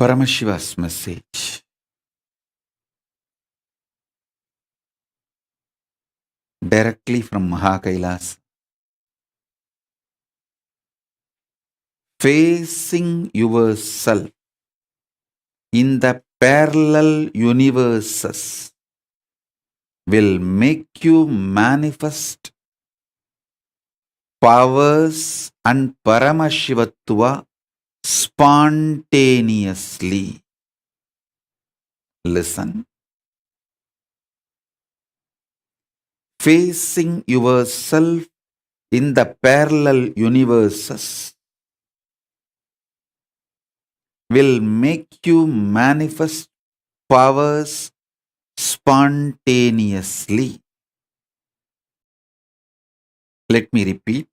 Paramashiva's message directly from Mahakailas. Facing yourself in the parallel universes will make you manifest powers and Paramashivatva spontaneously. Listen. Facing yourself in the parallel universes will make you manifest powers spontaneously. Let me repeat.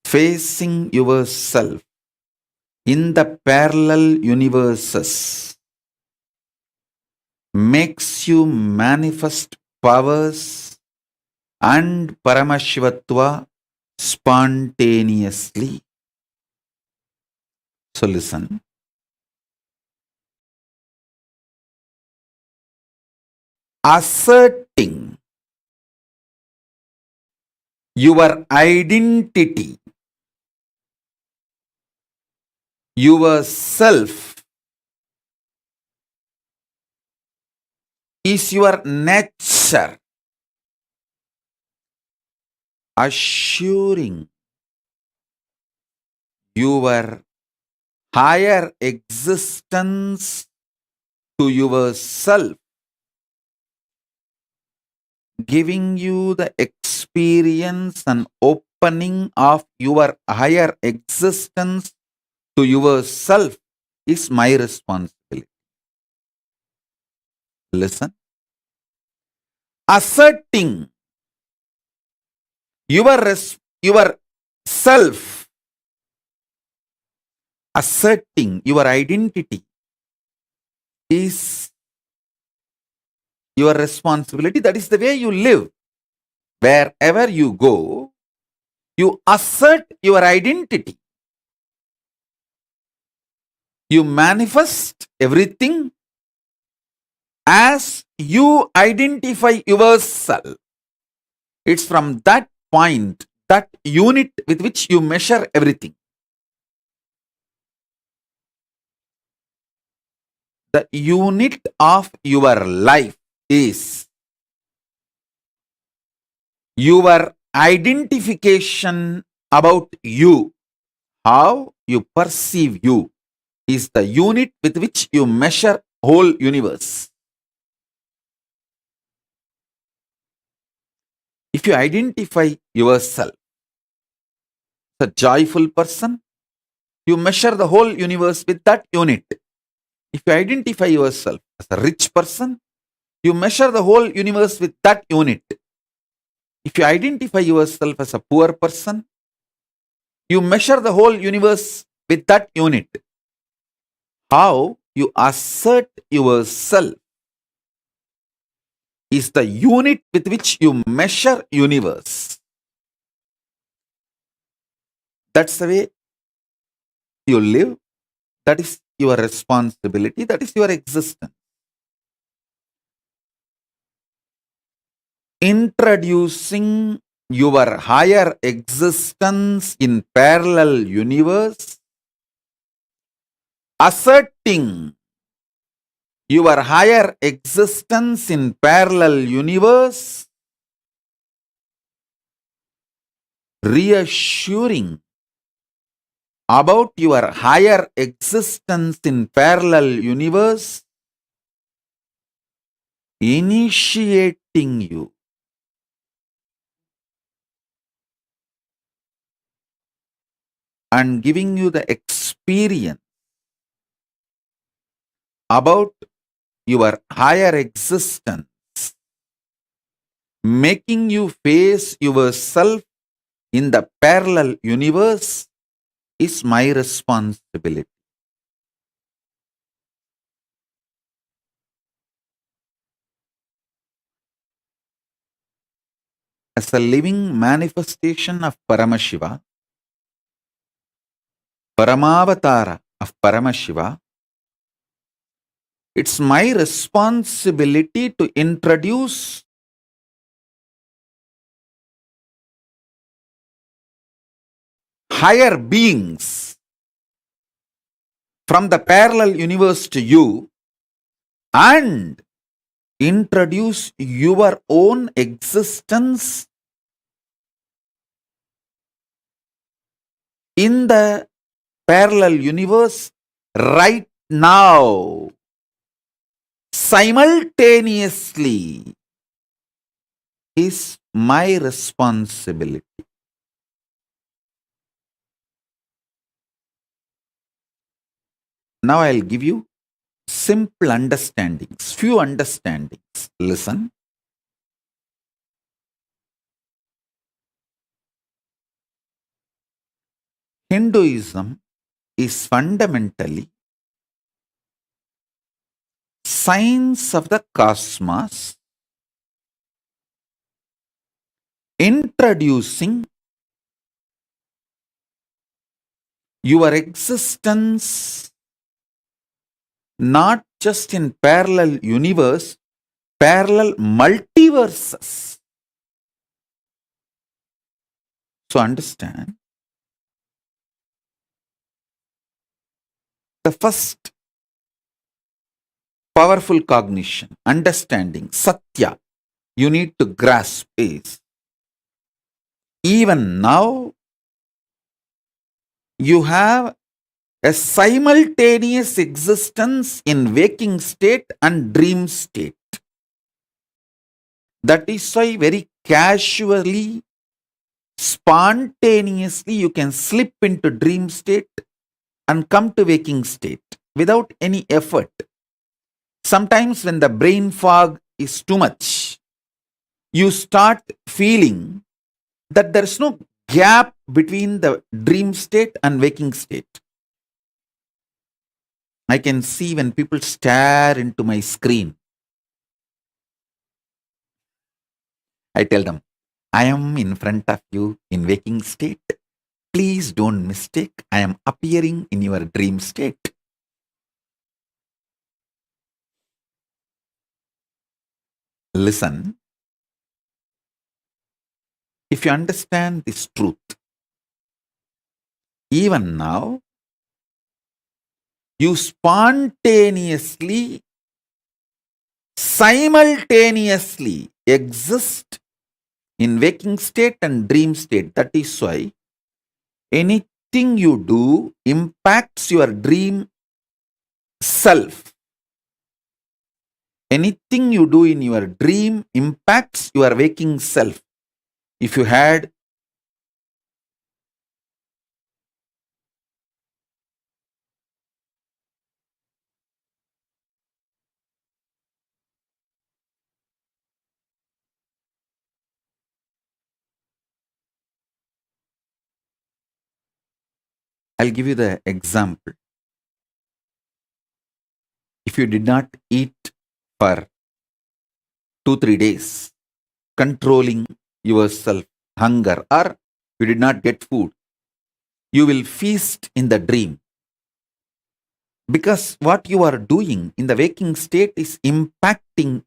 Facing yourself in the parallel universes makes you manifest powers and Paramashivatva spontaneously. So listen. Asserting your identity, yourself, is your nature. Assuring your higher existence to yourself, giving you the experience and opening of your higher existence to yourself is my responsibility. Listen. Asserting your self, asserting your identity is your responsibility. That is the way you live. Wherever you go, you assert your identity. You manifest everything as you identify yourself. It's from that point, that unit with which you measure everything. The unit of your life is your identification about you. How you perceive you is the unit with which you measure whole universe. If you identify yourself as a joyful person, you measure the whole universe with that unit. If you identify yourself as a rich person, you measure the whole universe with that unit. If you identify yourself as a poor person, you measure the whole universe with that unit. How you assert yourself is the unit with which you measure universe. That's the way you live. That is your responsibility. That is your existence. Introducing your higher existence in parallel universe, asserting your higher existence in parallel universe, reassuring about your higher existence in parallel universe, initiating you and giving you the experience about your higher existence, making you face yourself in the parallel universe is my responsibility. As a living manifestation of Paramashiva, Paramavatara of Paramashiva, it's my responsibility to introduce higher beings from the parallel universe to you and introduce your own existence in the parallel universe right now, simultaneously, is my responsibility. Now I'll give you simple understandings, few understandings. Listen. Hinduism is fundamentally science of the cosmos, introducing your existence not just in parallel universe, parallel multiverses. So understand, the first powerful cognition, understanding, satya, you need to grasp is, even now, you have a simultaneous existence in waking state and dream state. That is why very casually, spontaneously, you can slip into dream state and come to waking state without any effort. Sometimes when the brain fog is too much, you start feeling that there is no gap between the dream state and waking state. I can see when people stare into my screen, I tell them, I am in front of you in waking state. Please don't mistake, I am appearing in your dream state. Listen, if you understand this truth, even now, you spontaneously, simultaneously exist in waking state and dream state. That is why anything you do impacts your dream self. Anything you do in your dream impacts your waking self. If you had I'll give you the example. If you did not eat for 2-3 days, controlling yourself, hunger, or you did not get food, you will feast in the dream. Because what you are doing in the waking state is impacting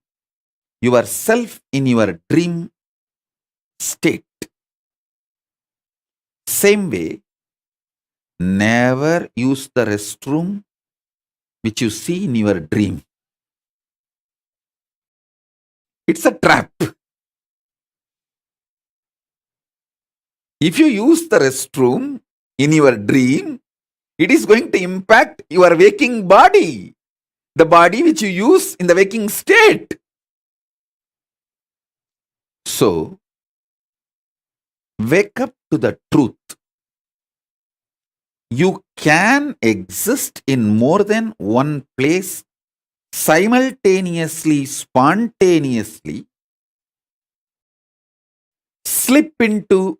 yourself in your dream state. Same way, never use the restroom which you see in your dream. It's a trap. If you use the restroom in your dream, it is going to impact your waking body, the body which you use in the waking state. So, wake up to the truth. You can exist in more than one place simultaneously, spontaneously, slip into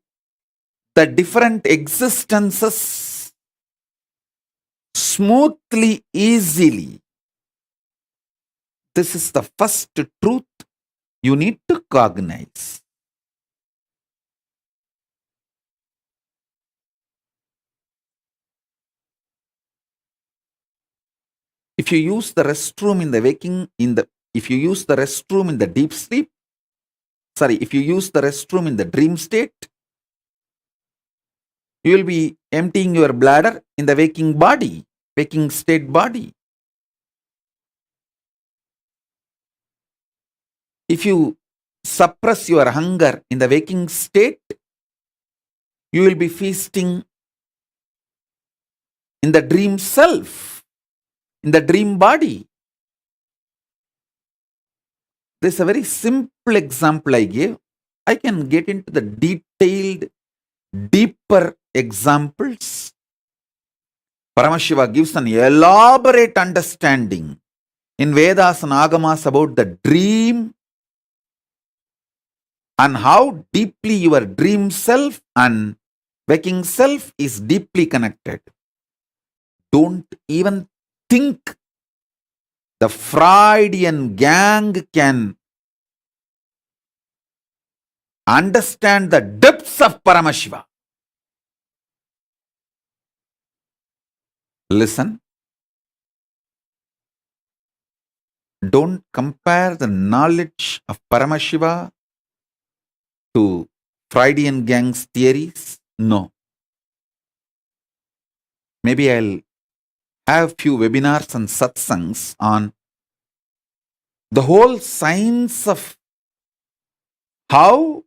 the different existences smoothly, easily. This is the first truth you need to cognize. If you use the restroom in the if you use the restroom in the deep sleep, if you use the restroom in the dream state, you will be emptying your bladder in the waking state body. If you suppress your hunger in the waking state, you will be feasting in the dream self, in the dream body. This is a very simple example I gave. I can get into the detailed, deeper examples. Paramashiva gives an elaborate understanding in Vedas and Agamas about the dream and how deeply your dream self and waking self is deeply connected. Don't even think the Freudian gang can understand the depths of Paramashiva. Listen. Don't compare the knowledge of Paramashiva to Freudian gang's theories. No. Maybe I'll have few webinars and satsangs on the whole science of how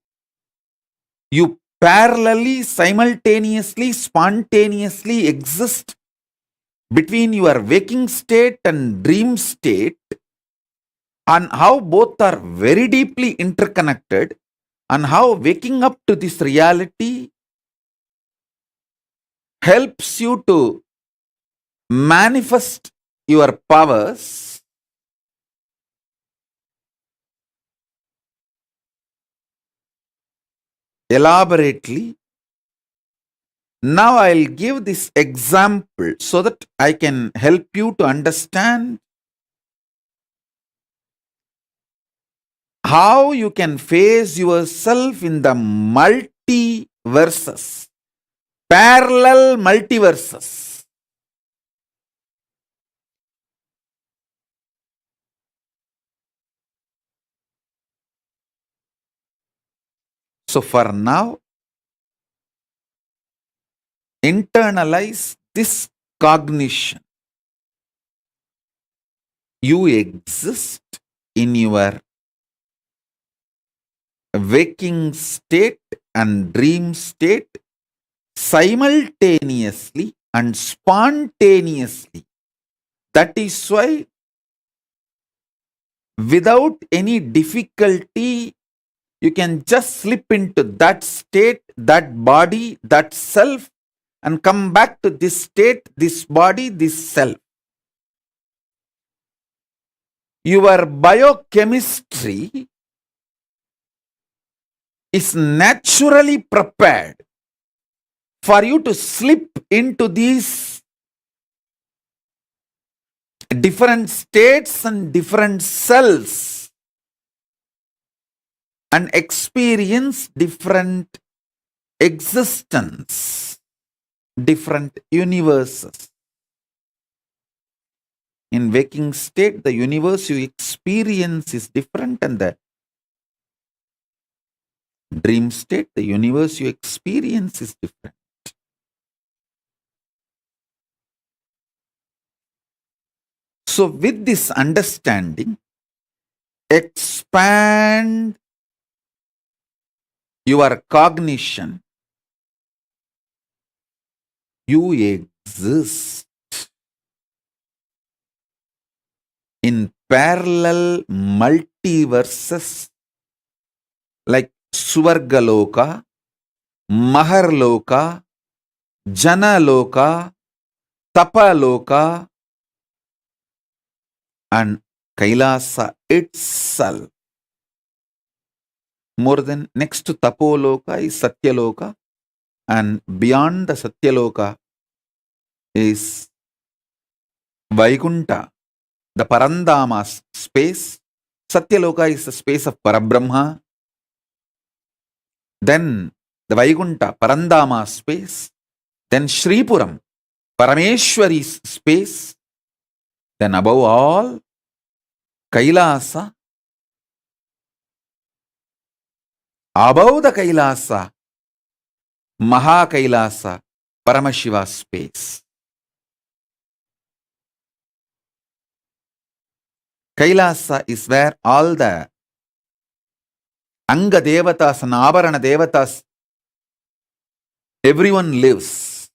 you parallelly, simultaneously, spontaneously exist between your waking state and dream state, and how both are very deeply interconnected, and how waking up to this reality helps you to manifest your powers elaborately. Now I'll give this example so that I can help you to understand how you can face yourself in the multiverses, parallel multiverses. So for now, internalize this cognition. You exist in your waking state and dream state simultaneously and spontaneously. That is why, without any difficulty, you can just slip into that state, that body, that self, and come back to this state, this body, this self. Your biochemistry is naturally prepared for you to slip into these different states and different cells and experience different existence, different universes. In waking state, the universe you experience is different, and the dream state, the universe you experience is different. So with this understanding, expand your cognition. You exist in parallel multiverses like Swargaloka, Maharloka, Janaloka, Tapaloka, and Kailasa itself. More than next to Tapoloka is Satyaloka, and beyond the Satyaloka is Vaikunta, the Parandama space. Satyaloka is the space of Parabrahma. Then the Vaikunta, Parandama space. Then Shripuram, Parameshwari's space. Then above all, Kailasa, above the Kailasa, Maha Kailasa, Paramashiva space. Kailasa is where all the Anga Devatas and Avarana Devatas, everyone lives.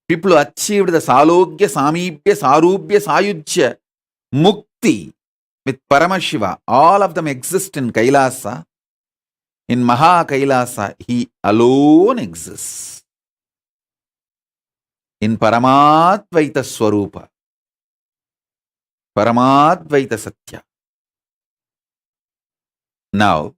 People who achieved the Salogya, Samibhya, Sarubhya, Sayujya, Mukti with Paramashiva, all of them exist in Kailasa. In Maha Kailasa, he alone exists. In Paramadvaita Swarupa, Paramadvaita Satya. Now,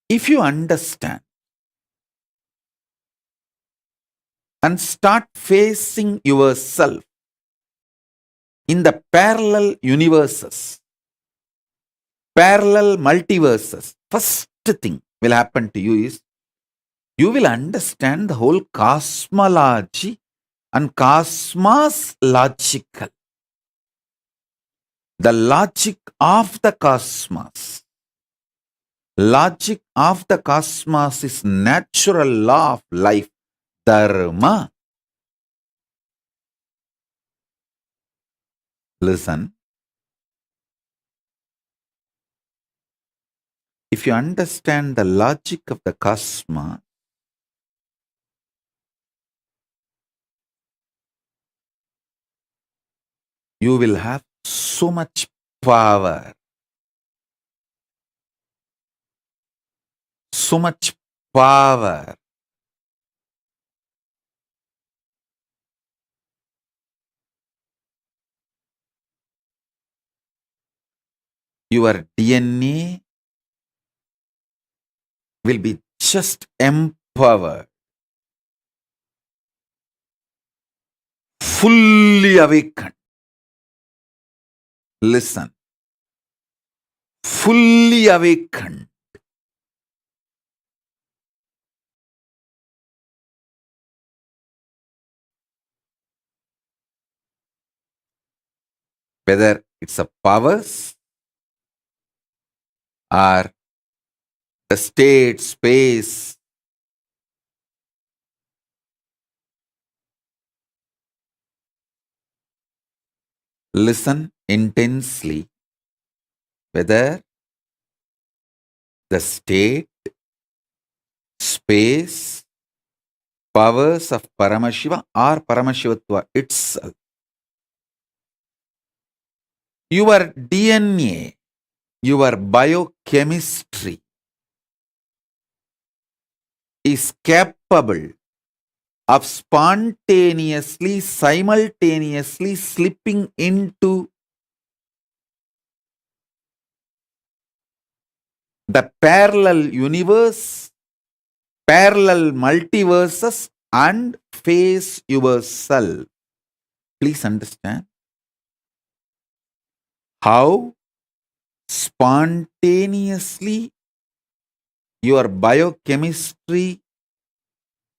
if you understand and start facing yourself in the parallel universes, parallel multiverses, first thing will happen to you is you will understand the whole cosmology and cosmos logical. The logic of the cosmos. Logic of the cosmos is natural law of life, dharma. Listen. If you understand the logic of the cosmos, you will have so much power. So much power. Your DNA will be just empowered, fully awakened. Listen, fully awakened. Whether it's a powers or the state, space, listen intensely. Whether the state, space, powers of Paramashiva or Paramashivatva itself. Your DNA, your biochemistry is capable of spontaneously, simultaneously slipping into the parallel universe, parallel multiverses, and face yourself. Please understand how spontaneously your biochemistry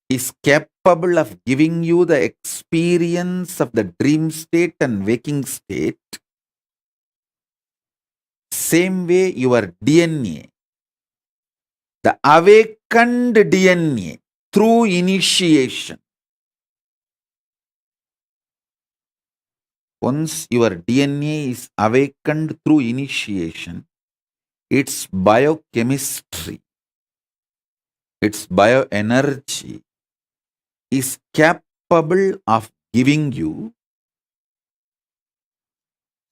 is capable of giving you the experience of the dream state and waking state. Same way your DNA, the awakened DNA through initiation. Once your DNA is awakened through initiation, its biochemistry, its bioenergy is capable of giving you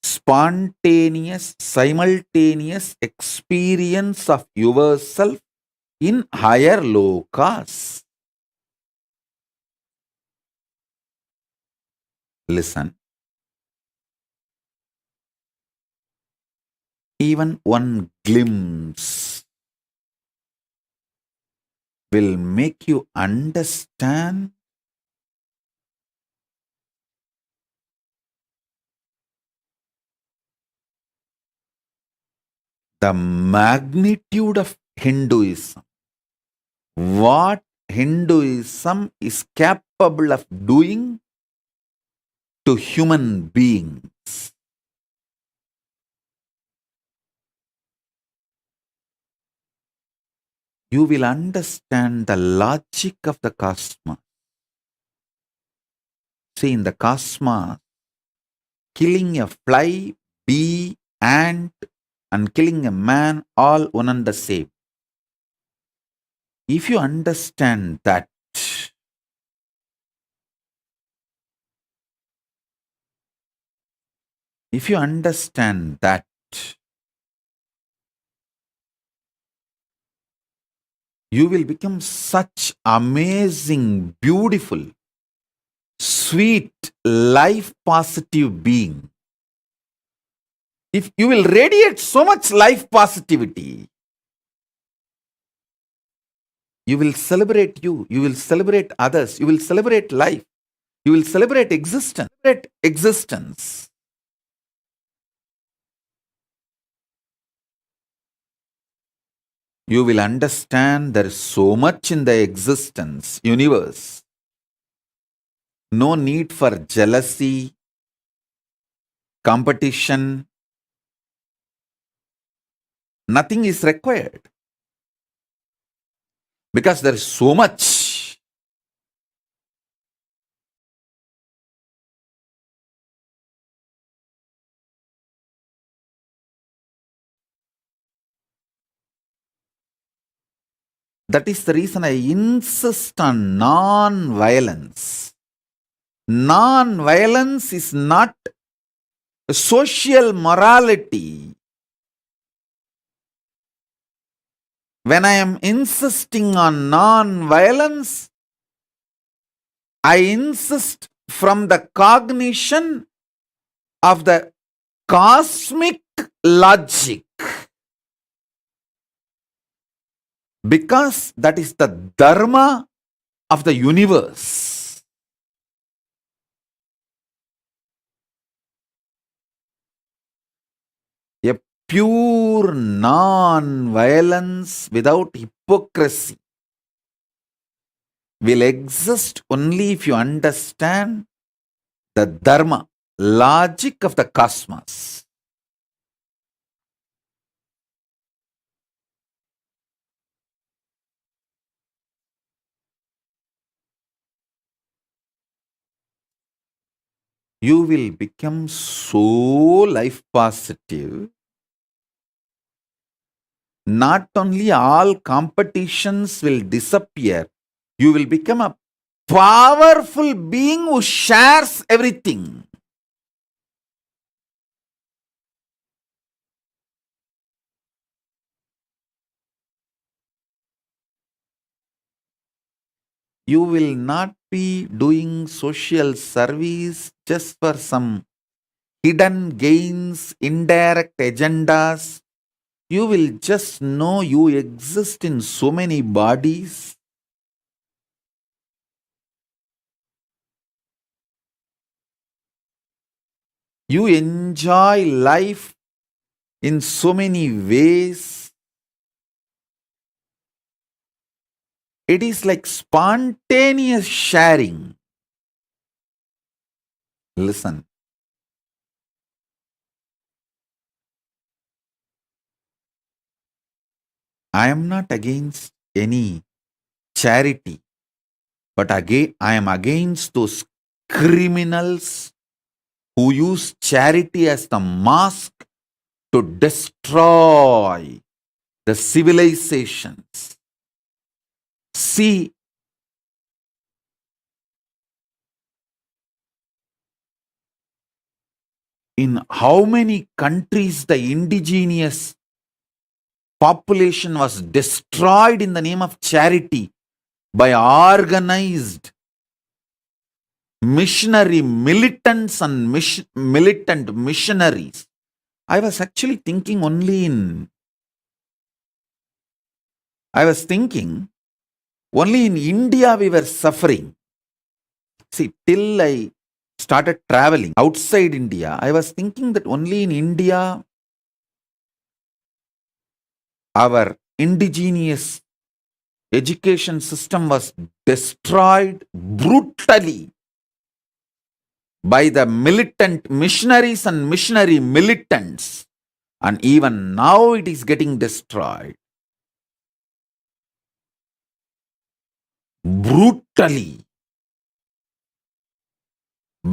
spontaneous, simultaneous experience of yourself in higher lokas. Listen. Even one glimpse will make you understand the magnitude of Hinduism. What Hinduism is capable of doing to human beings. You will understand the logic of the cosmos. See, in the cosmos, killing a fly, bee, ant, and killing a man, all one and the same. If you understand that, if you understand that, you will become such amazing, beautiful, sweet, life positive being. If you will radiate so much life positivity, you will celebrate you will celebrate others, you will celebrate life, you will celebrate existence. You will understand there is so much in the existence, universe. No need for jealousy, competition. Nothing is required. Because there is so much. That is the reason I insist on non-violence. Non-violence is not social morality. When I am insisting on non-violence, I insist from the cognition of the cosmic logic. Because that is the dharma of the universe. A pure non-violence without hypocrisy will exist only if you understand the dharma, logic of the cosmos. You will become so life positive. Not only all competitions will disappear, you will become a powerful being who shares everything. You will not be doing social service just for some hidden gains, indirect agendas. You will just know you exist in so many bodies. You enjoy life in so many ways. It is like spontaneous sharing. Listen, I am not against any charity, but again, I am against those criminals who use charity as the mask to destroy the civilizations. See, in how many countries the indigenous population was destroyed in the name of charity by organized missionary militants and militant missionaries. I was actually thinking only in India we were suffering. See, till I started traveling outside India, I was thinking that only in India our indigenous education system was destroyed brutally by the militant missionaries and missionary militants. And even now it is getting destroyed brutally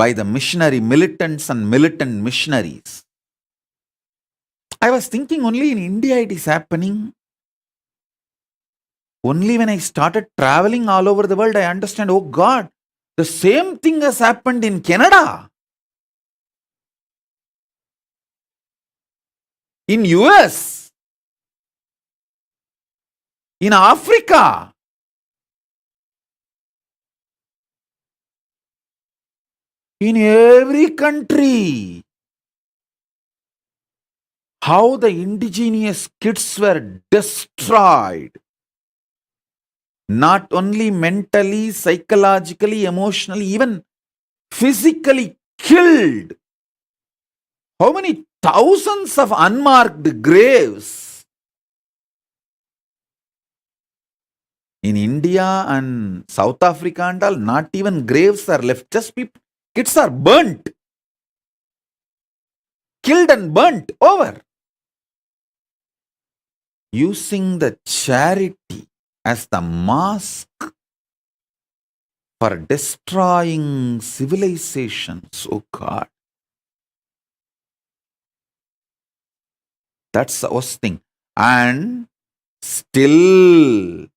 by the missionary militants and militant missionaries. I was thinking only in India it is happening. Only when I started traveling all over the world, I understand, oh God, the same thing has happened in Canada, in US, in Africa, in every country. How the indigenous kids were destroyed. Not only mentally, psychologically, emotionally, even physically killed. How many thousands of unmarked graves in India and South Africa and all? Not even graves are left, just people, kids are burnt, killed and burnt over. Using the charity as the mask for destroying civilizations. Oh God. That's the worst thing. And still,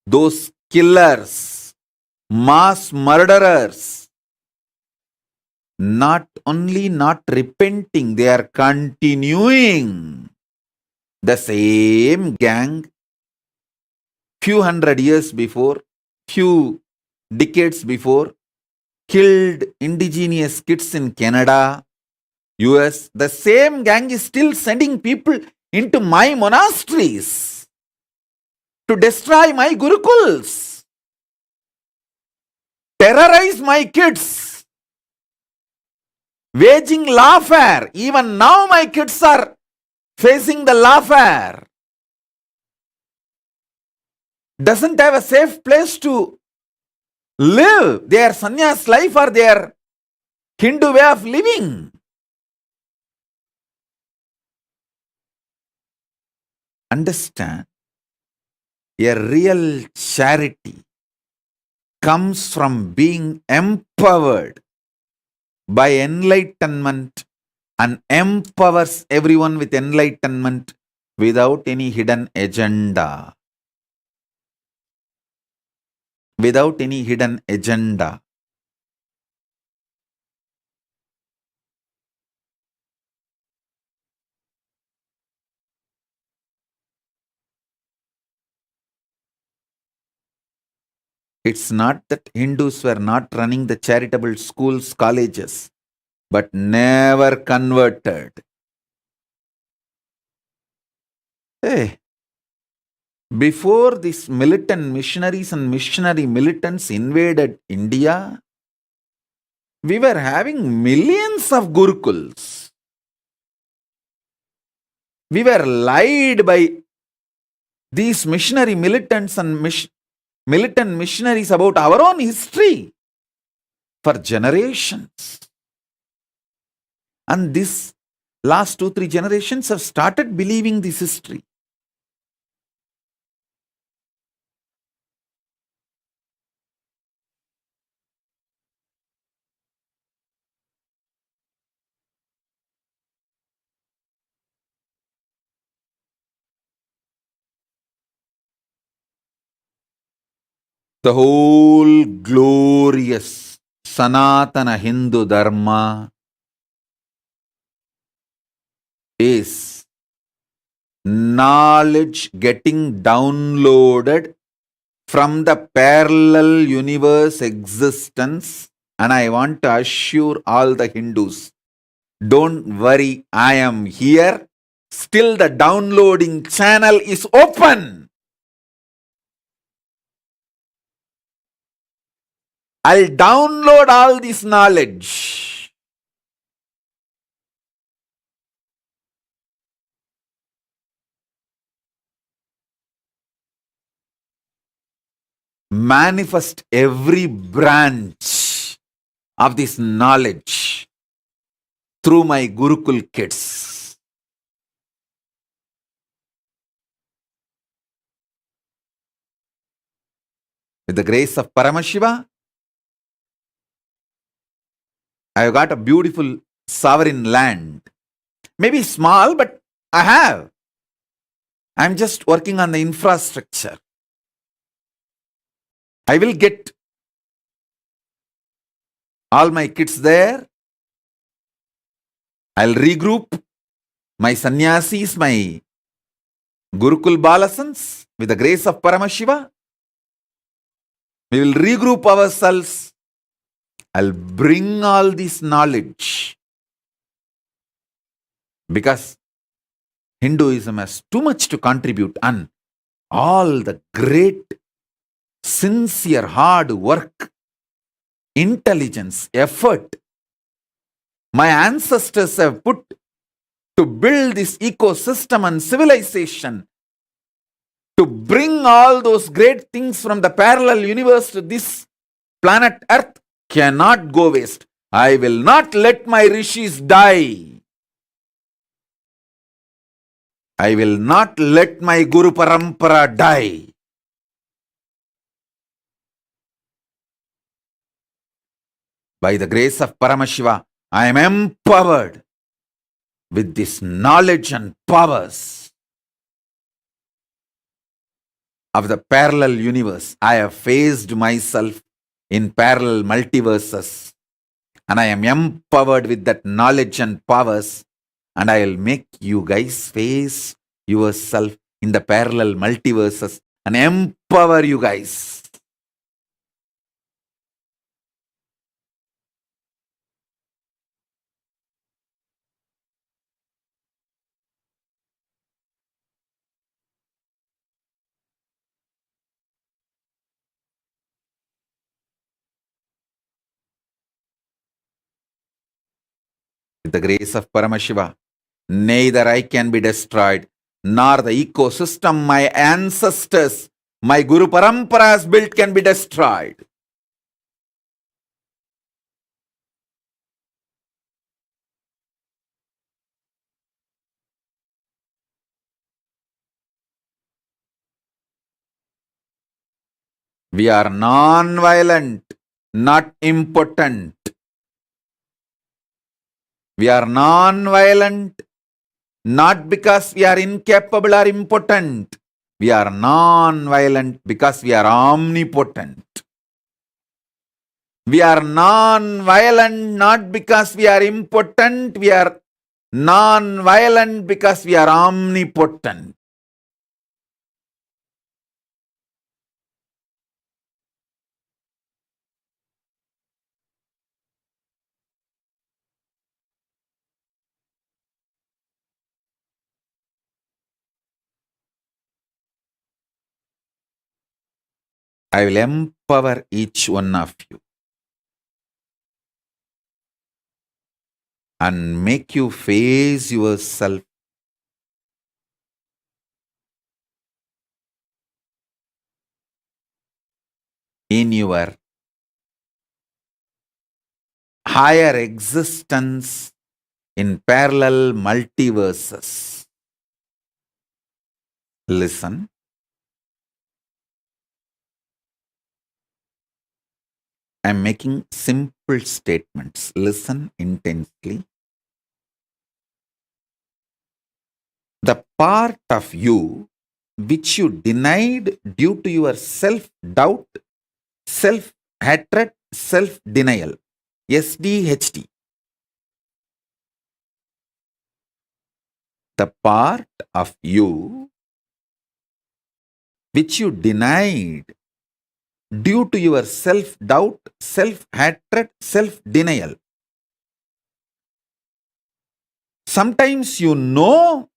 those killers, mass murderers, not only not repenting, they are continuing. The same gang, few hundred years before, few decades before, killed indigenous kids in Canada, US. The same gang is still sending people into my monasteries to destroy my gurukuls, terrorize my kids, waging lawfare. Even now my kids are facing the lawfare. Doesn't have a safe place to live their sannyas life or their Hindu way of living. Understand, a real charity comes from being empowered by enlightenment and empowers everyone with enlightenment without any hidden agenda. Without any hidden agenda. It's not that Hindus were not running the charitable schools, colleges, but never converted. Hey, before these militant missionaries and missionary militants invaded India, we were having millions of gurukuls. We were lied by these missionary militants and militant missionaries about our own history for generations. And this last 2-3 generations have started believing this history. The whole glorious Sanatana Hindu Dharma is knowledge getting downloaded from the parallel universe existence. And I want to assure all the Hindus, don't worry, I am here. Still the downloading channel is open. I'll download all this knowledge. manifest every branch of this knowledge through my Gurukul kids. With the grace of Paramashiva, I have got a beautiful sovereign land. Maybe small, but I have. I'm just working on the infrastructure. I will get all my kids there. I'll regroup my sannyasis, my Gurukul Balasans, with the grace of Paramashiva. We will regroup ourselves. I'll bring all this knowledge. Because Hinduism has too much to contribute, and all the great, sincere, hard work, intelligence, effort my ancestors have put to build this ecosystem and civilization, to bring all those great things from the parallel universe to this planet Earth, cannot go waste. I will not let my rishis die. I will not let my Guru Parampara die. By the grace of Paramashiva, I am empowered with this knowledge and powers of the parallel universe. I have faced myself in parallel multiverses, and I am empowered with that knowledge and powers, and I will make you guys face yourself in the parallel multiverses and empower you guys. With the grace of Paramashiva, neither I can be destroyed, nor the ecosystem my ancestors, my Guru Parampara has built can be destroyed. We are non-violent, not impotent. We are non-violent, not because we are incapable or impotent. We are non-violent because we are omnipotent. We are non-violent not because we are impotent. We are non-violent because we are omnipotent. I will empower each one of you and make you face yourself in your higher existence in parallel multiverses. Listen. I am making simple statements. Listen intensely. The part of you which you denied due to your self-doubt, self-hatred, self-denial, SDHD. The part of you which you denied due to your self-doubt, self-hatred, self-denial. Sometimes you know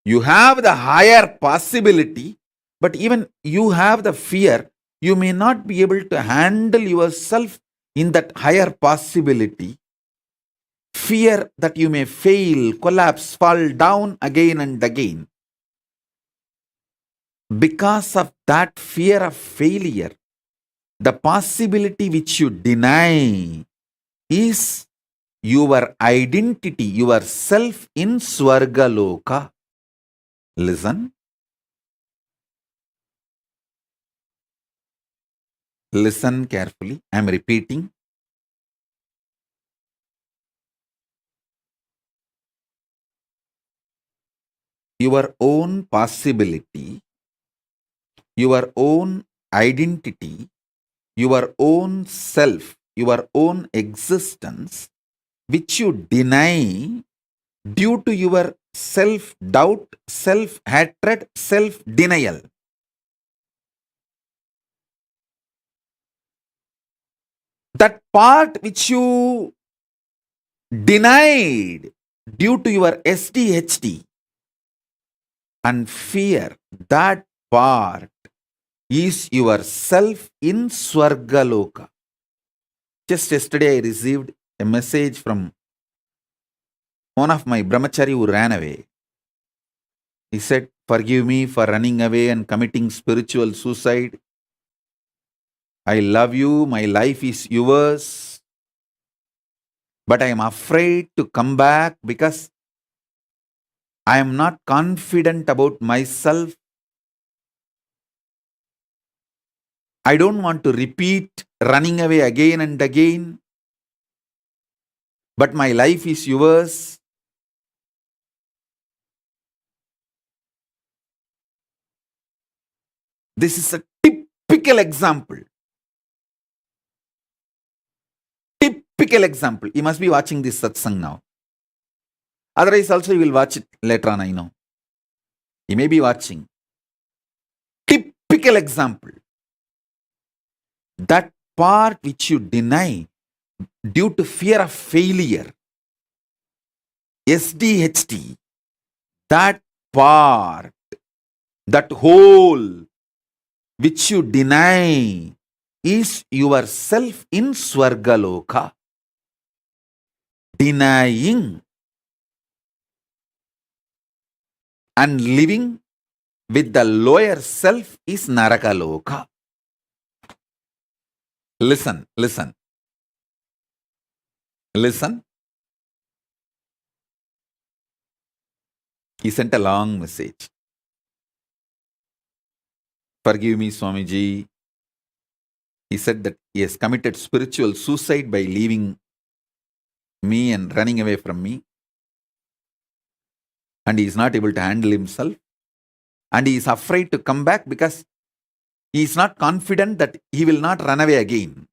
you have the higher possibility, but even you have the fear, you may not be able to handle yourself in that higher possibility. Fear that you may fail, collapse, fall down again and again. Because of that fear of failure, The possibility which you deny is your identity, your self in Swargaloka. Listen. Listen carefully. I am repeating. Your own possibility, your own identity, your own self, your own existence, which you deny due to your self doubt, self hatred, self denial. That part which you denied due to your SDHD and fear, that part is your self in Swargaloka. Just yesterday, I received a message from one of my brahmachari who ran away. He said, "Forgive me for running away and committing spiritual suicide. I love you, my life is yours, but I am afraid to come back because I am not confident about myself. I don't want to repeat running away again and again, but my life is yours." This is a typical example. Typical example. You must be watching this satsang now. Otherwise, also you will watch it later on, I know. You may be watching. Typical example. That part which you deny due to fear of failure, SDHD, that part, that whole which you deny is yourself in Swargaloka. Denying and living with the lower self is Narakaloka. Listen, listen. Listen. He sent a long message. "Forgive me, Swamiji." He said that he has committed spiritual suicide by leaving me and running away from me. And he is not able to handle himself. And he is afraid to come back because he is not confident that he will not run away again.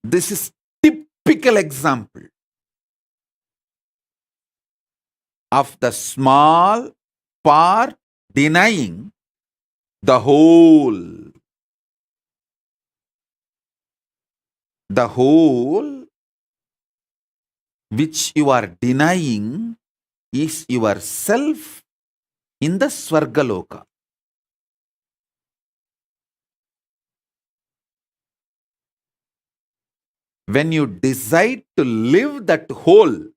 This is typical example of the small part denying the whole. The whole which you are denying is yourself in the Swargaloka. When you decide to live that whole,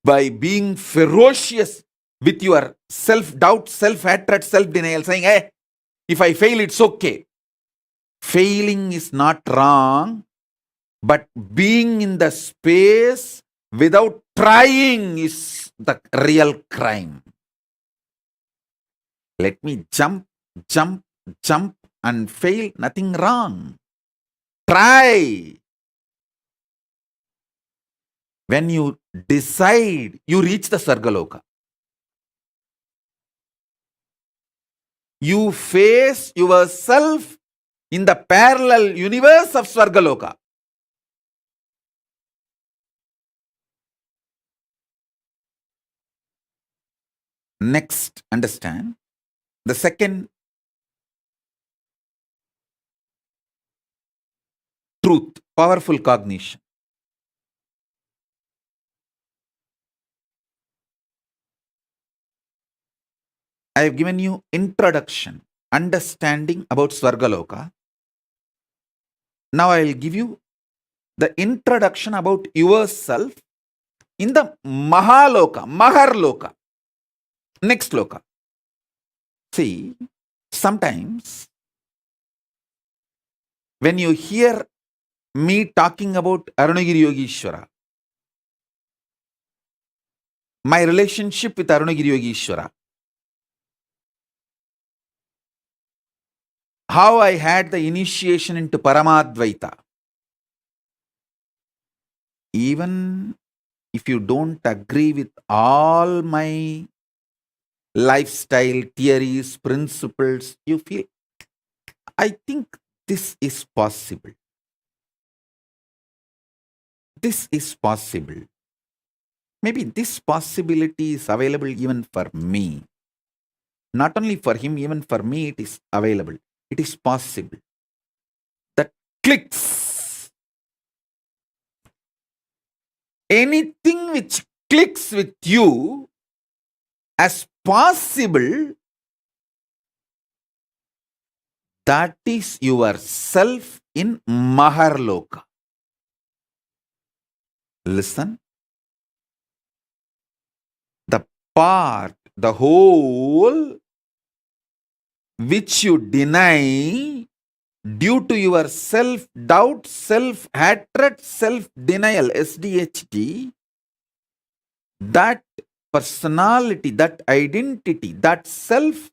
by being ferocious with your self-doubt, self-hatred, self-denial, saying, "Hey, if I fail, it's okay." Failing is not wrong, but being in the space without trying is the real crime. Let me jump, jump, jump and fail, nothing wrong. Try. When you decide, you reach the Sargaloka. You face yourself in the parallel universe of Swargaloka. Next, understand the second truth, powerful cognition. I have given you introduction, understanding about Swargaloka. Now I will give you the introduction about yourself in the Mahaloka, Maharloka, next Loka. See, sometimes when you hear me talking about Arunagiri Yogeshwara, my relationship with Arunagiri Yogeshwara, how I had the initiation into Paramadvaita, even if you don't agree with all my lifestyle theories, principles, you feel, I think this is possible. This is possible. Maybe this possibility is available even for me. Not only for him, even for me, it is available. It is possible. That clicks. Anything which clicks with you as possible, that is yourself in Maharloka. Listen. The part, the whole which you deny due to your self-doubt, self-hatred, self-denial, SDHT, that personality, that identity, that self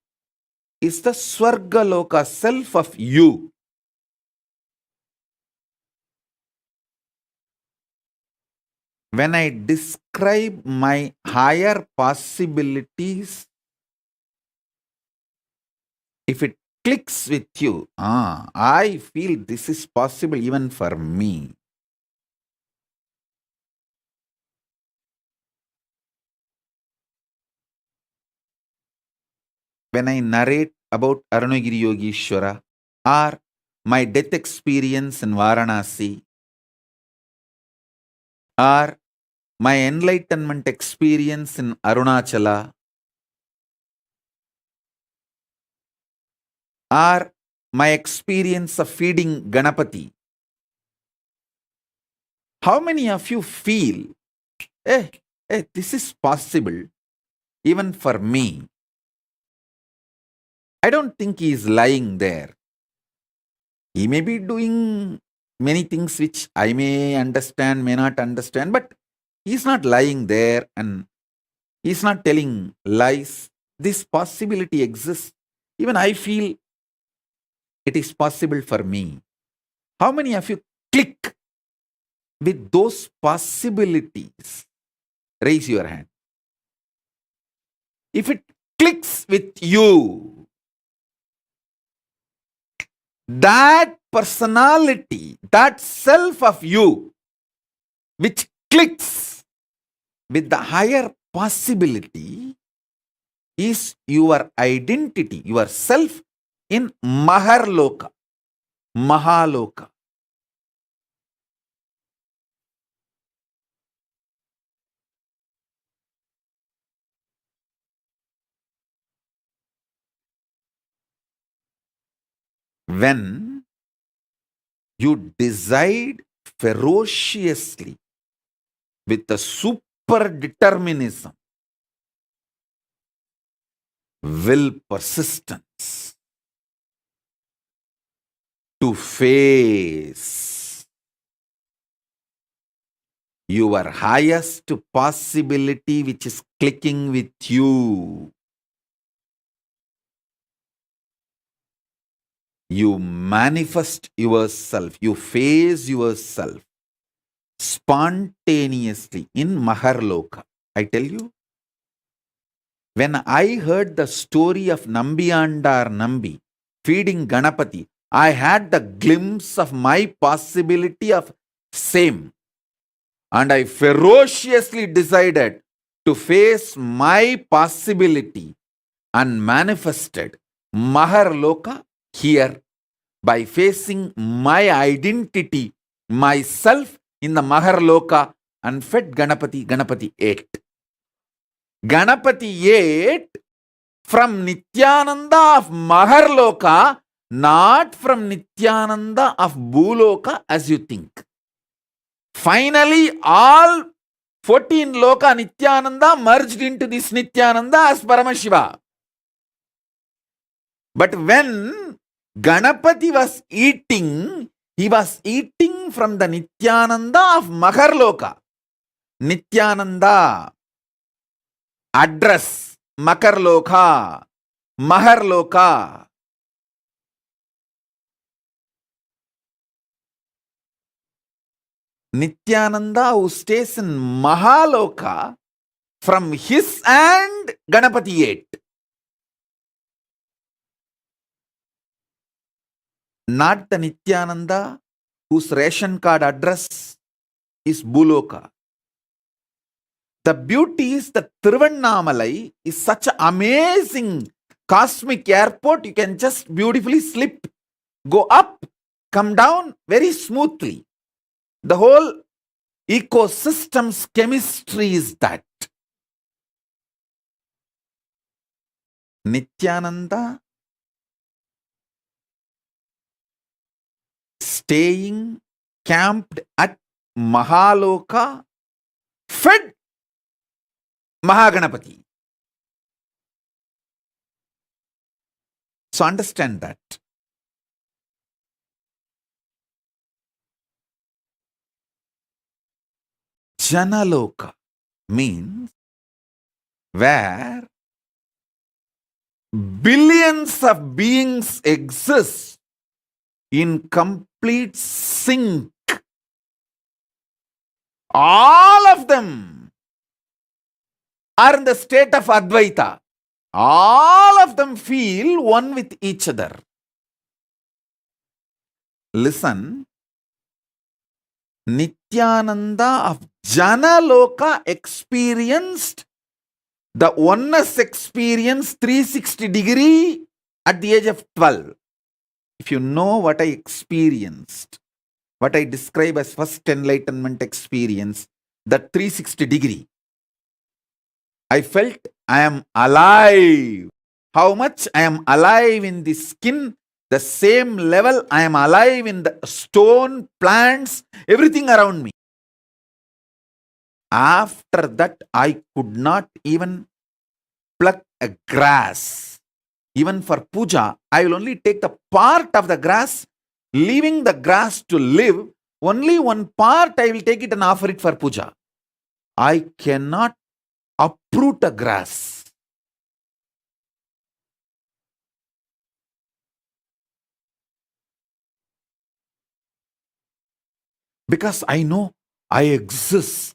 is the Swargaloka, self of you. When I describe my higher possibilities, if it clicks with you, I feel this is possible even for me. When I narrate about Arunagiri Yogeshwara or my death experience in Varanasi or my enlightenment experience in Arunachala or my experience of feeding Ganapati, how many of you feel, this is possible even for me? I don't think he is lying there. He may be doing many things which I may understand, may not understand, but he's not lying there and he's not telling lies. This possibility exists. Even I feel it is possible for me. How many of you click with those possibilities? Raise your hand. If it clicks with you, that personality, that self of you, which clicks with the higher possibility, is your identity, your self in Maharloka, Mahaloka. When you decide ferociously with a super determinism, will persistence to face your highest possibility which is clicking with you. You manifest yourself, you face yourself spontaneously in Maharloka. I tell you, when I heard the story of Nambiyandar Nambi feeding Ganapati, I had the glimpse of my possibility of same. And I ferociously decided to face my possibility and manifested Maharloka here by facing my identity, myself in the Maharloka, and fed Ganapati. Ganapati ate. Ganapati ate from Nithyananda of Maharloka, not from Nithyananda of Bhuloka as you think. Finally, all 14 Loka Nithyananda merged into this Nithyananda as Paramashiva. But when Ganapati was eating, he was eating from the Nithyananda of Makarloka. Nithyananda, address, Makarloka, Maharloka. Nithyananda who stays in Mahaloka, from his hand Ganapati ate. Not the Nithyananda whose ration card address is Buloka. The beauty is that Tiruvannamalai is such an amazing cosmic airport. You can just beautifully slip, go up, come down very smoothly. The whole ecosystem's chemistry is that. Nithyananda staying camped at Mahaloka, fed Mahaganapati. So understand that. Janaloka means where billions of beings exist in complete sync. All of them are in the state of Advaita. All of them feel one with each other. Listen, Nithyananda of Janaloka experienced the oneness experience 360 degree at the age of 12. If you know what I experienced, what I describe as first enlightenment experience, that 360 degree, I felt I am alive. How much I am alive in the skin, the same level I am alive in the stone, plants, everything around me. After that, I could not even pluck a grass. Even for puja, I will only take the part of the grass, leaving the grass to live. Only one part I will take it and offer it for puja. I cannot uproot a grass. Because I know I exist.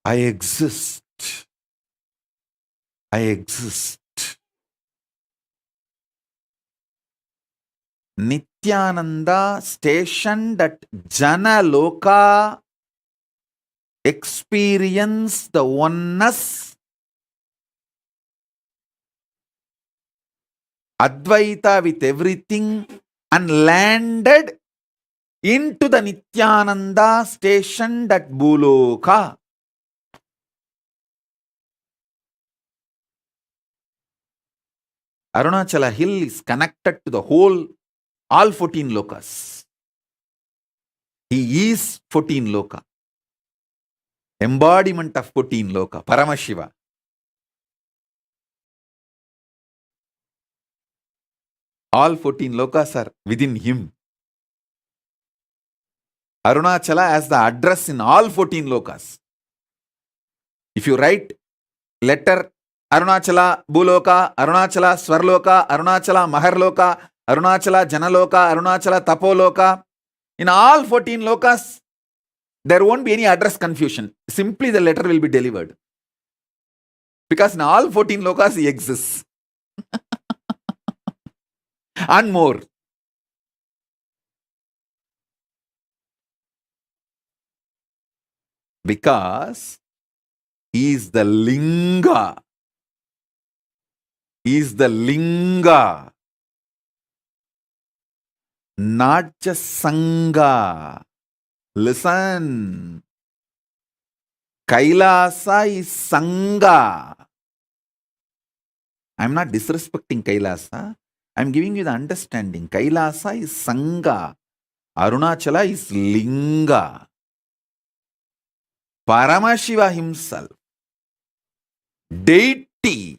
I exist. I exist. Nithyananda stationed at Janaloka experienced the oneness, Advaita with everything, and landed into the Nithyananda stationed at Buloka. Arunachala hill is connected to the whole, all 14 lokas. He is 14 loka. Embodiment of 14 loka, Paramashiva. All 14 lokas are within him. Arunachala has the address in all 14 lokas. If you write letter Arunachala Buloka, Arunachala Swarloka, Arunachala Maharloka, Arunachala Janaloka, Arunachala Tapoloka, in all 14 lokas, there won't be any address confusion. Simply the letter will be delivered. Because in all 14 lokas he exists. And more. Because he is the Linga. He is the Linga. Not just Sangha. Listen. Kailasa is Sangha. I am not disrespecting Kailasa. I am giving you the understanding. Kailasa is Sangha. Arunachala is Linga. Paramashiva himself, deity,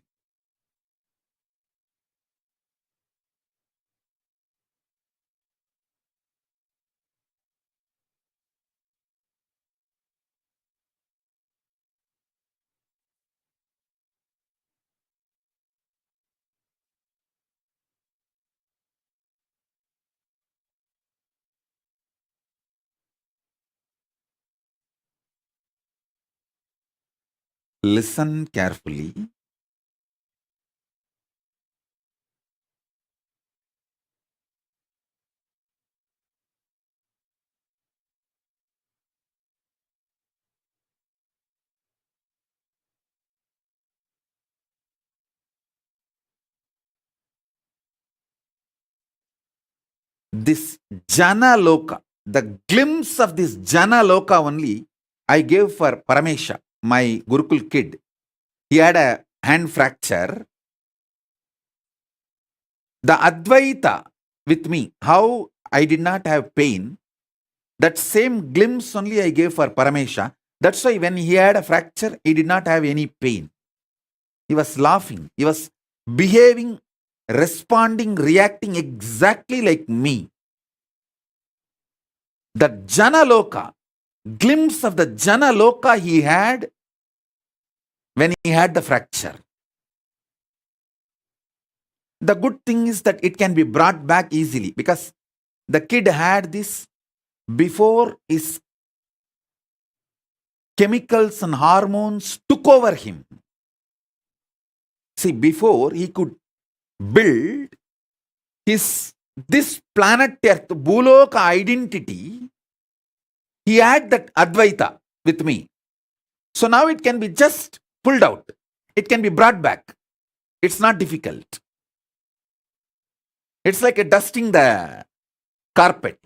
listen carefully. This Jana Loka, the glimpse of this Jana Loka only, I gave for Paramesha, my Gurukul kid. He had a hand fracture. The Advaita with me, how I did not have pain, that same glimpse only I gave for Paramesha. That's why when he had a fracture, he did not have any pain. He was laughing. He was behaving, responding, reacting exactly like me. The Jana Loka, glimpse of the Jana Loka he had when he had the fracture. The good thing is that it can be brought back easily because the kid had this before his chemicals and hormones took over him. See, before he could build this planet Earth, Bhuloka identity, he had that Advaita with me. So now it can be just pulled out. It can be brought back. It's not difficult. It's like a dusting the carpet.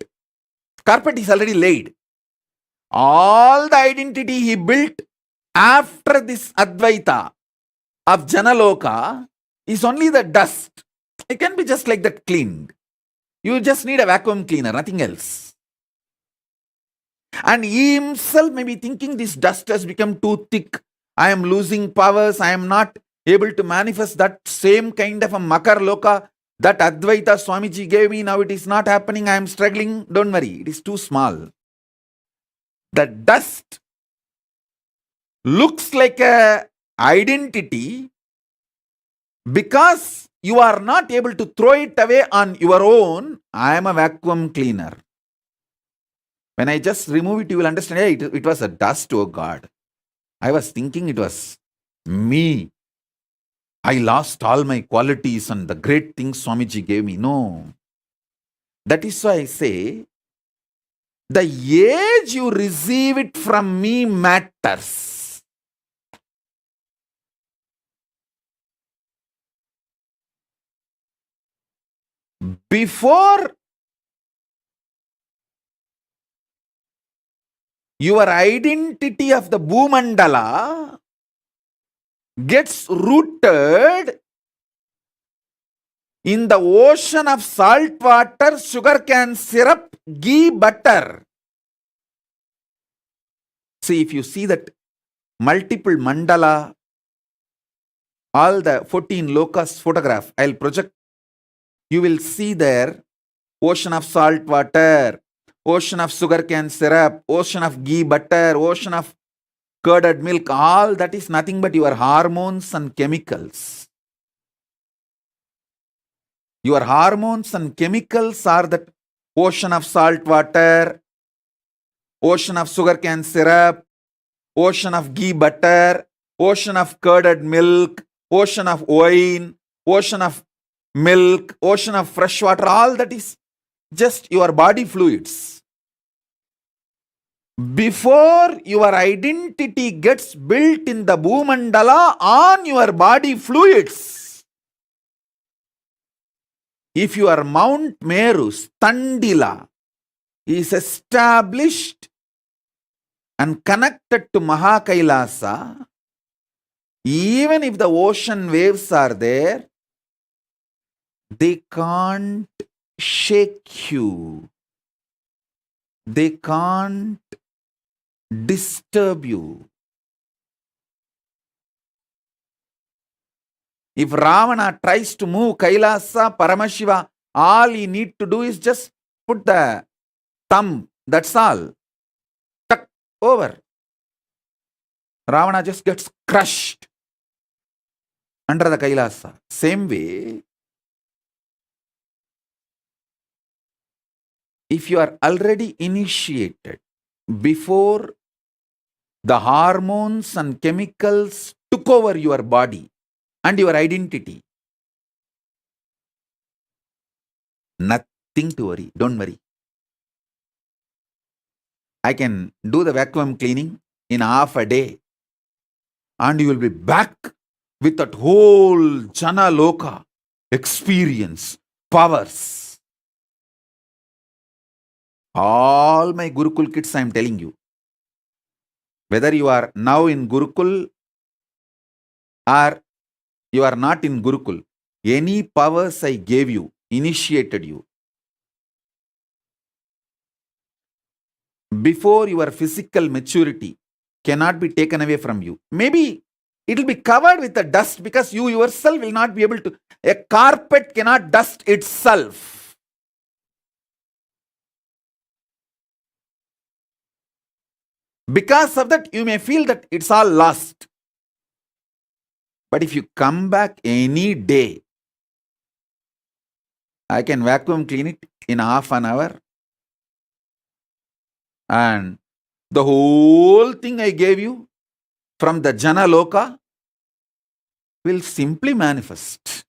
Carpet is already laid. All the identity he built after this Advaita of Janaloka is only the dust. It can be just like that cleaned. You just need a vacuum cleaner, nothing else. And he himself may be thinking this dust has become too thick. I am losing powers. I am not able to manifest that same kind of a Makar Loka that Advaita Swamiji gave me. Now it is not happening. I am struggling. Don't worry. It is too small. The dust looks like a identity because you are not able to throw it away on your own. I am a vacuum cleaner. When I just remove it, you will understand, hey, it was a dust, oh God. I was thinking it was me. I lost all my qualities and the great things Swamiji gave me. No. That is why I say, the age you receive it from me matters. Before your identity of the Bhumandala gets rooted in the ocean of salt water, sugarcane syrup, ghee, butter. See, if you see that multiple mandala, all the 14 lokas photograph, I'll project, you will see there ocean of salt water, ocean of sugarcane syrup, ocean of ghee, butter, ocean of curded milk. All that is nothing but your hormones and chemicals. Your hormones and chemicals are that ocean of salt water, ocean of sugarcane syrup, ocean of ghee butter, ocean of curded milk, ocean of wine, ocean of milk, ocean of fresh water. All that is just your body fluids. Before your identity gets built in the Bhumandala on your body fluids, if your Mount Meru, Standila, is established and connected to Mahakailasa, even if the ocean waves are there, they can't shake you. They can't disturb you. If Ravana tries to move Kailasa, Paramashiva, all he need to do is just put the thumb. That's all. Tuck over. Ravana just gets crushed under the Kailasa. Same way, if you are already initiated before the hormones and chemicals took over your body and your identity, nothing to worry. Don't worry. I can do the vacuum cleaning in half a day and you will be back with that whole Jana Loka experience, powers. All my Gurukul kids, I am telling you. Whether you are now in Gurukul or you are not in Gurukul, any powers I gave you, initiated you, before your physical maturity cannot be taken away from you. Maybe it will be covered with the dust because you yourself will not be able to. A carpet cannot dust itself. Because of that, you may feel that it's all lost. But if you come back any day, I can vacuum clean it in half an hour. And the whole thing I gave you from the Jana Loka will simply manifest.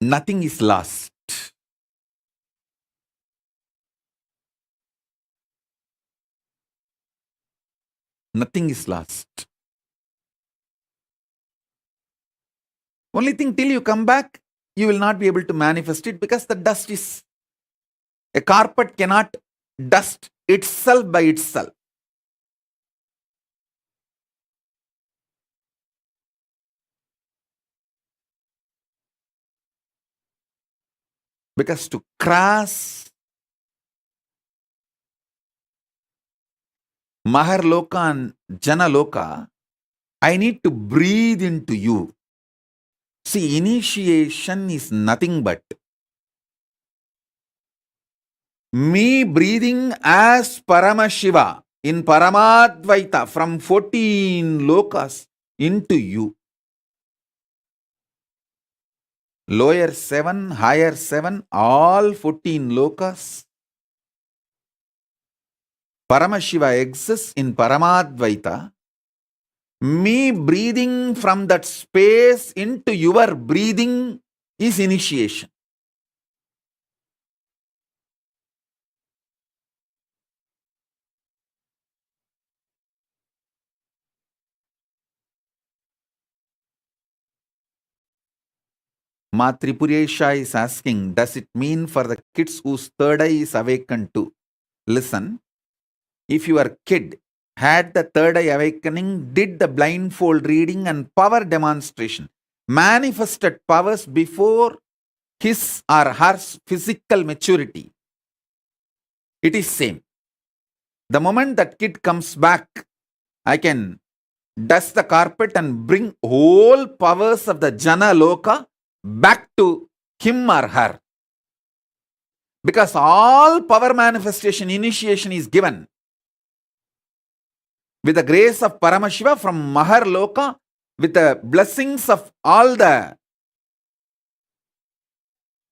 Nothing is lost. Nothing is lost. Only thing, till you come back, you will not be able to manifest it because the dust is. A carpet cannot dust itself by itself. Because to cross Maharloka and Janaloka, I need to breathe into you. See, initiation is nothing but me breathing as Paramashiva in Paramadvaita from 14 lokas into you. Lower 7, higher 7, all 14 lokas. Paramashiva exists in Paramadvaita. Me breathing from that space into your breathing is initiation. Ma Tripuresha is asking, does it mean for the kids whose third eye is awakened too? Listen, if your kid had the third eye awakening, did the blindfold reading and power demonstration, manifested powers before his or her physical maturity, it is same. The moment that kid comes back, I can dust the carpet and bring whole powers of the Jana Loka back to him or her. Because all power manifestation initiation is given with the grace of Paramashiva from Mahar Loka, with the blessings of all the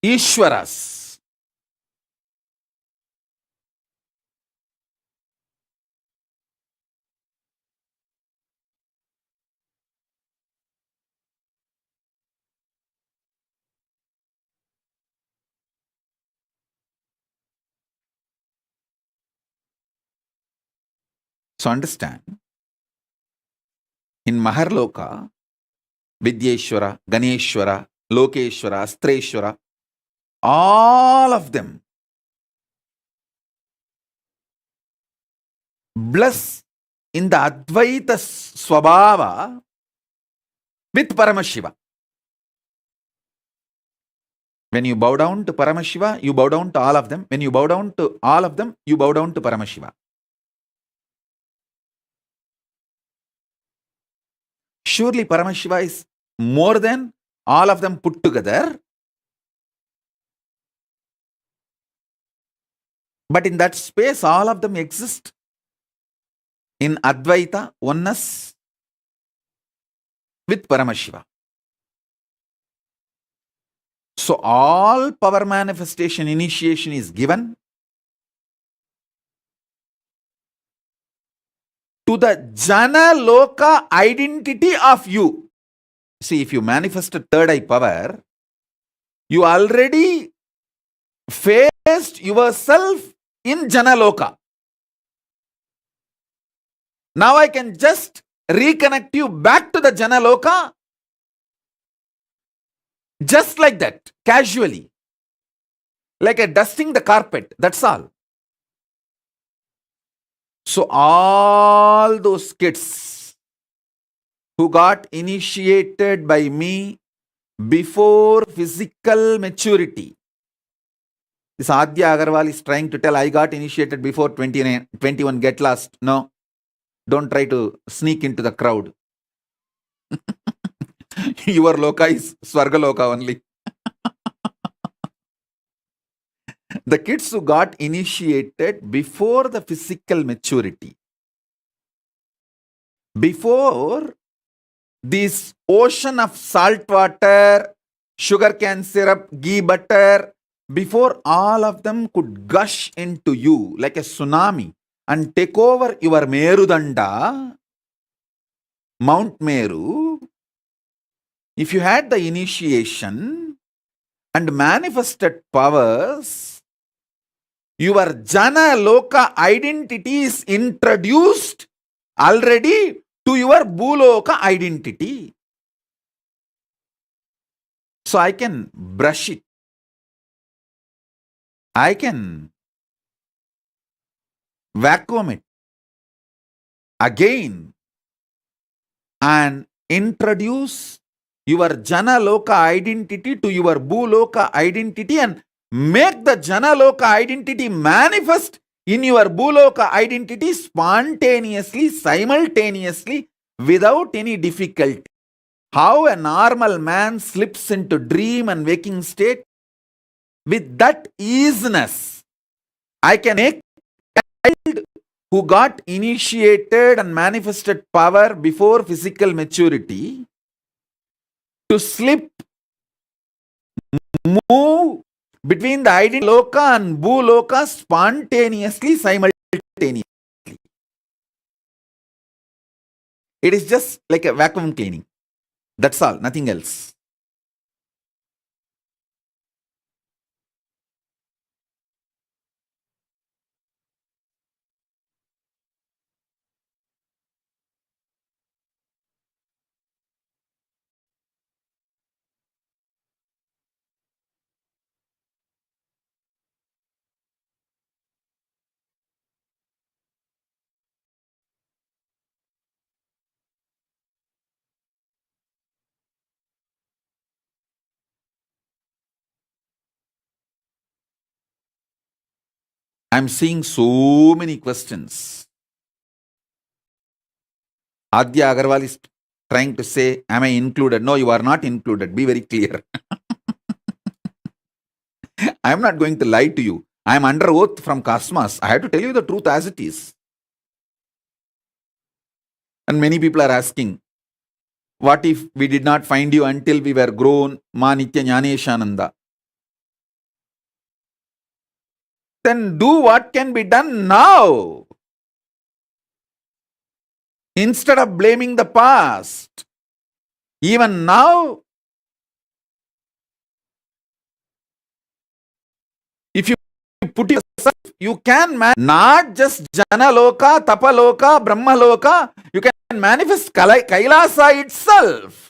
Ishwaras. So understand, in Maharloka, Vidyeshwara, Ganeshwara, Lokeshwara, Astreshwara, all of them bless in the Advaita Swabhava with Paramashiva. When you bow down to Paramashiva, you bow down to all of them. When you bow down to all of them, you bow down to Paramashiva. Surely Paramashiva is more than all of them put together. But in that space, all of them exist in Advaita, oneness with Paramashiva. So all power manifestation initiation is given to the Jana Loka identity of you. See, if you manifest a third eye power, you already faced yourself in Jana Loka. Now I can just reconnect you back to the Jana Loka just like that, casually. Like a dusting the carpet, that's all. So all those kids who got initiated by me before physical maturity. This Adya Agarwal is trying to tell I got initiated before 29, 21, get lost. No, don't try to sneak into the crowd. Your loka is Swarga loka only. The kids who got initiated before the physical maturity, before this ocean of salt water, sugarcane syrup, ghee butter, before all of them could gush into you like a tsunami and take over your Merudanda, Mount Meru, if you had the initiation and manifested powers, your Jana Loka identity is introduced already to your Bhuloka identity. So I can brush it. I can vacuum it again and introduce your Jana Loka identity to your Bhuloka identity and make the Jana Loka identity manifest in your Bhuloka identity spontaneously, simultaneously, without any difficulty. How a normal man slips into dream and waking state, with that easiness, I can make a child who got initiated and manifested power before physical maturity to slip, move between the identity loka and bhuloka spontaneously, simultaneously. It is just like a vacuum cleaning. That's all, nothing else. I'm seeing so many questions. Adya Agarwal is trying to say, am I included? No, you are not included. Be very clear. I am not going to lie to you. I am under oath from Cosmos. I have to tell you the truth as it is. And many people are asking, what if we did not find you until we were grown, Ma Nitya Jnaneshananda? Then do what can be done now. Instead of blaming the past. Even now, if you put yourself, you can not just Jana Loka, Tapa Loka, Brahma Loka, you can manifest Kailasa itself.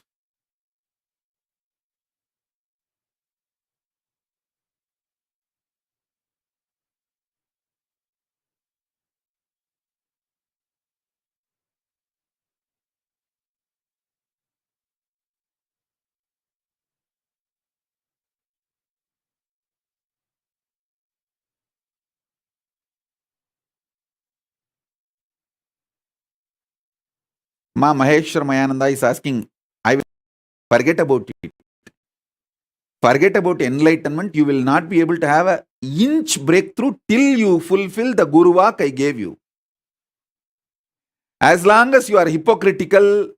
Ma Maheshwar Mayananda is asking, I will forget about it. Forget about enlightenment. You will not be able to have an inch breakthrough till you fulfill the Guru Vak I gave you. As long as you are hypocritical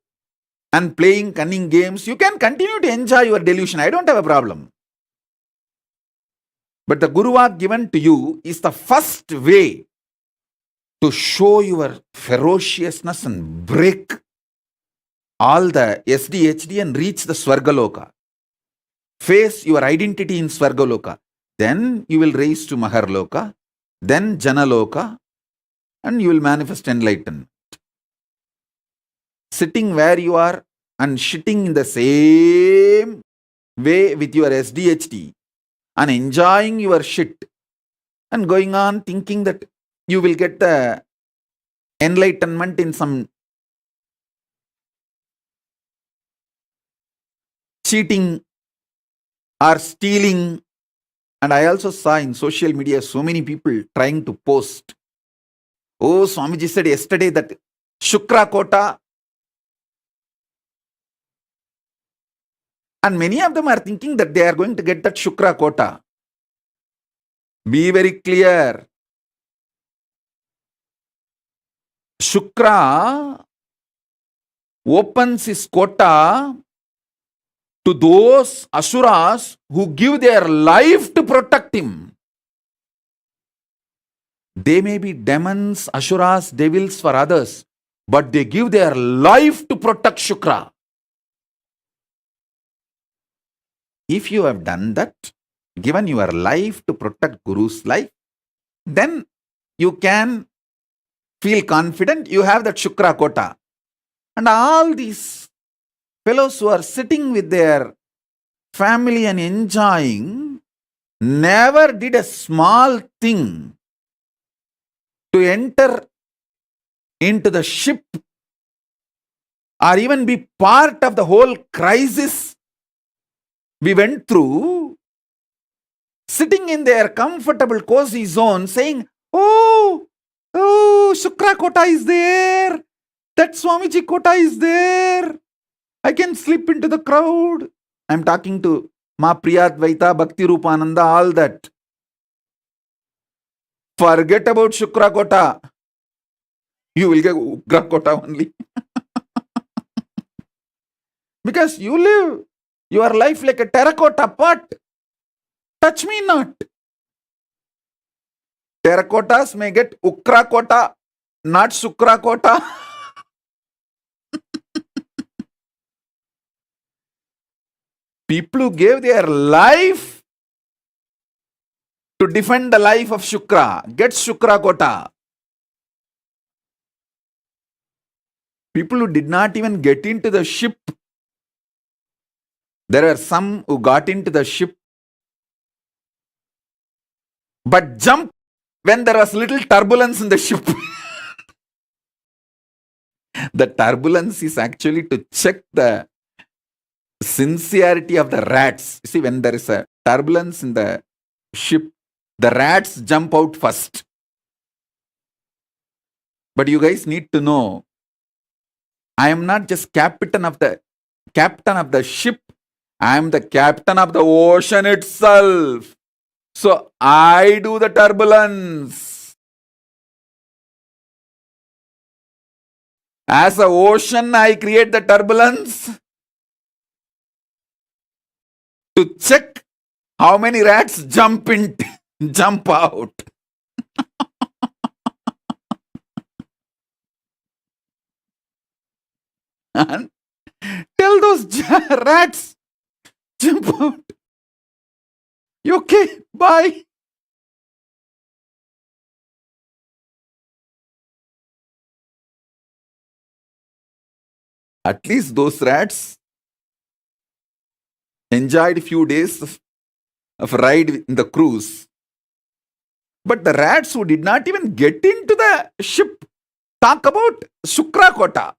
and playing cunning games, you can continue to enjoy your delusion. I don't have a problem. But the Guru Vak given to you is the first way to show your ferociousness and break all the SDHD and reach the Swargaloka. Face your identity in Swargaloka. Then you will rise to Maharloka, then Janaloka, and you will manifest enlightenment. Sitting where you are and shitting in the same way with your SDHD and enjoying your shit and going on thinking that you will get the enlightenment in some cheating or stealing. And I also saw in social media so many people trying to post. Oh, Swamiji said yesterday that Shukra Kota. And many of them are thinking that they are going to get that Shukra Kota. Be very clear. Shukra opens his quota to those asuras who give their life to protect him. They may be demons, asuras, devils for others, but they give their life to protect Shukra. If you have done that, given your life to protect Guru's life, then you can feel confident you have that Shukra quota. And all these fellows who are sitting with their family and enjoying never did a small thing to enter into the ship or even be part of the whole crisis we went through, sitting in their comfortable cozy zone saying, oh, Shukra Kota is there, that Swamiji Kota is there, I can slip into the crowd. I'm talking to Ma Priyadvaita, Bhakti Rupananda, all that. Forget about Shukra Kota. You will get Ugra Kota only. Because you live your life like a terracotta pot. Touch me not. Terracottas may get Ukra Kota, not Shukra Kota. People who gave their life to defend the life of Shukra get Shukra Kota. People who did not even get into the ship. There are some who got into the ship but jumped when there was little turbulence in the ship. The turbulence is actually to check the sincerity of the rats. See, when there is a turbulence in the ship, the rats jump out first. But you guys need to know, I am not just captain of the ship, I am the captain of the ocean itself. So I do the turbulence. As an ocean, I create the turbulence to check how many rats jump out. And tell those rats, jump out. You okay? Bye. At least those rats enjoyed a few days of ride in the cruise. But the rats who did not even get into the ship talk about Shukra Kota.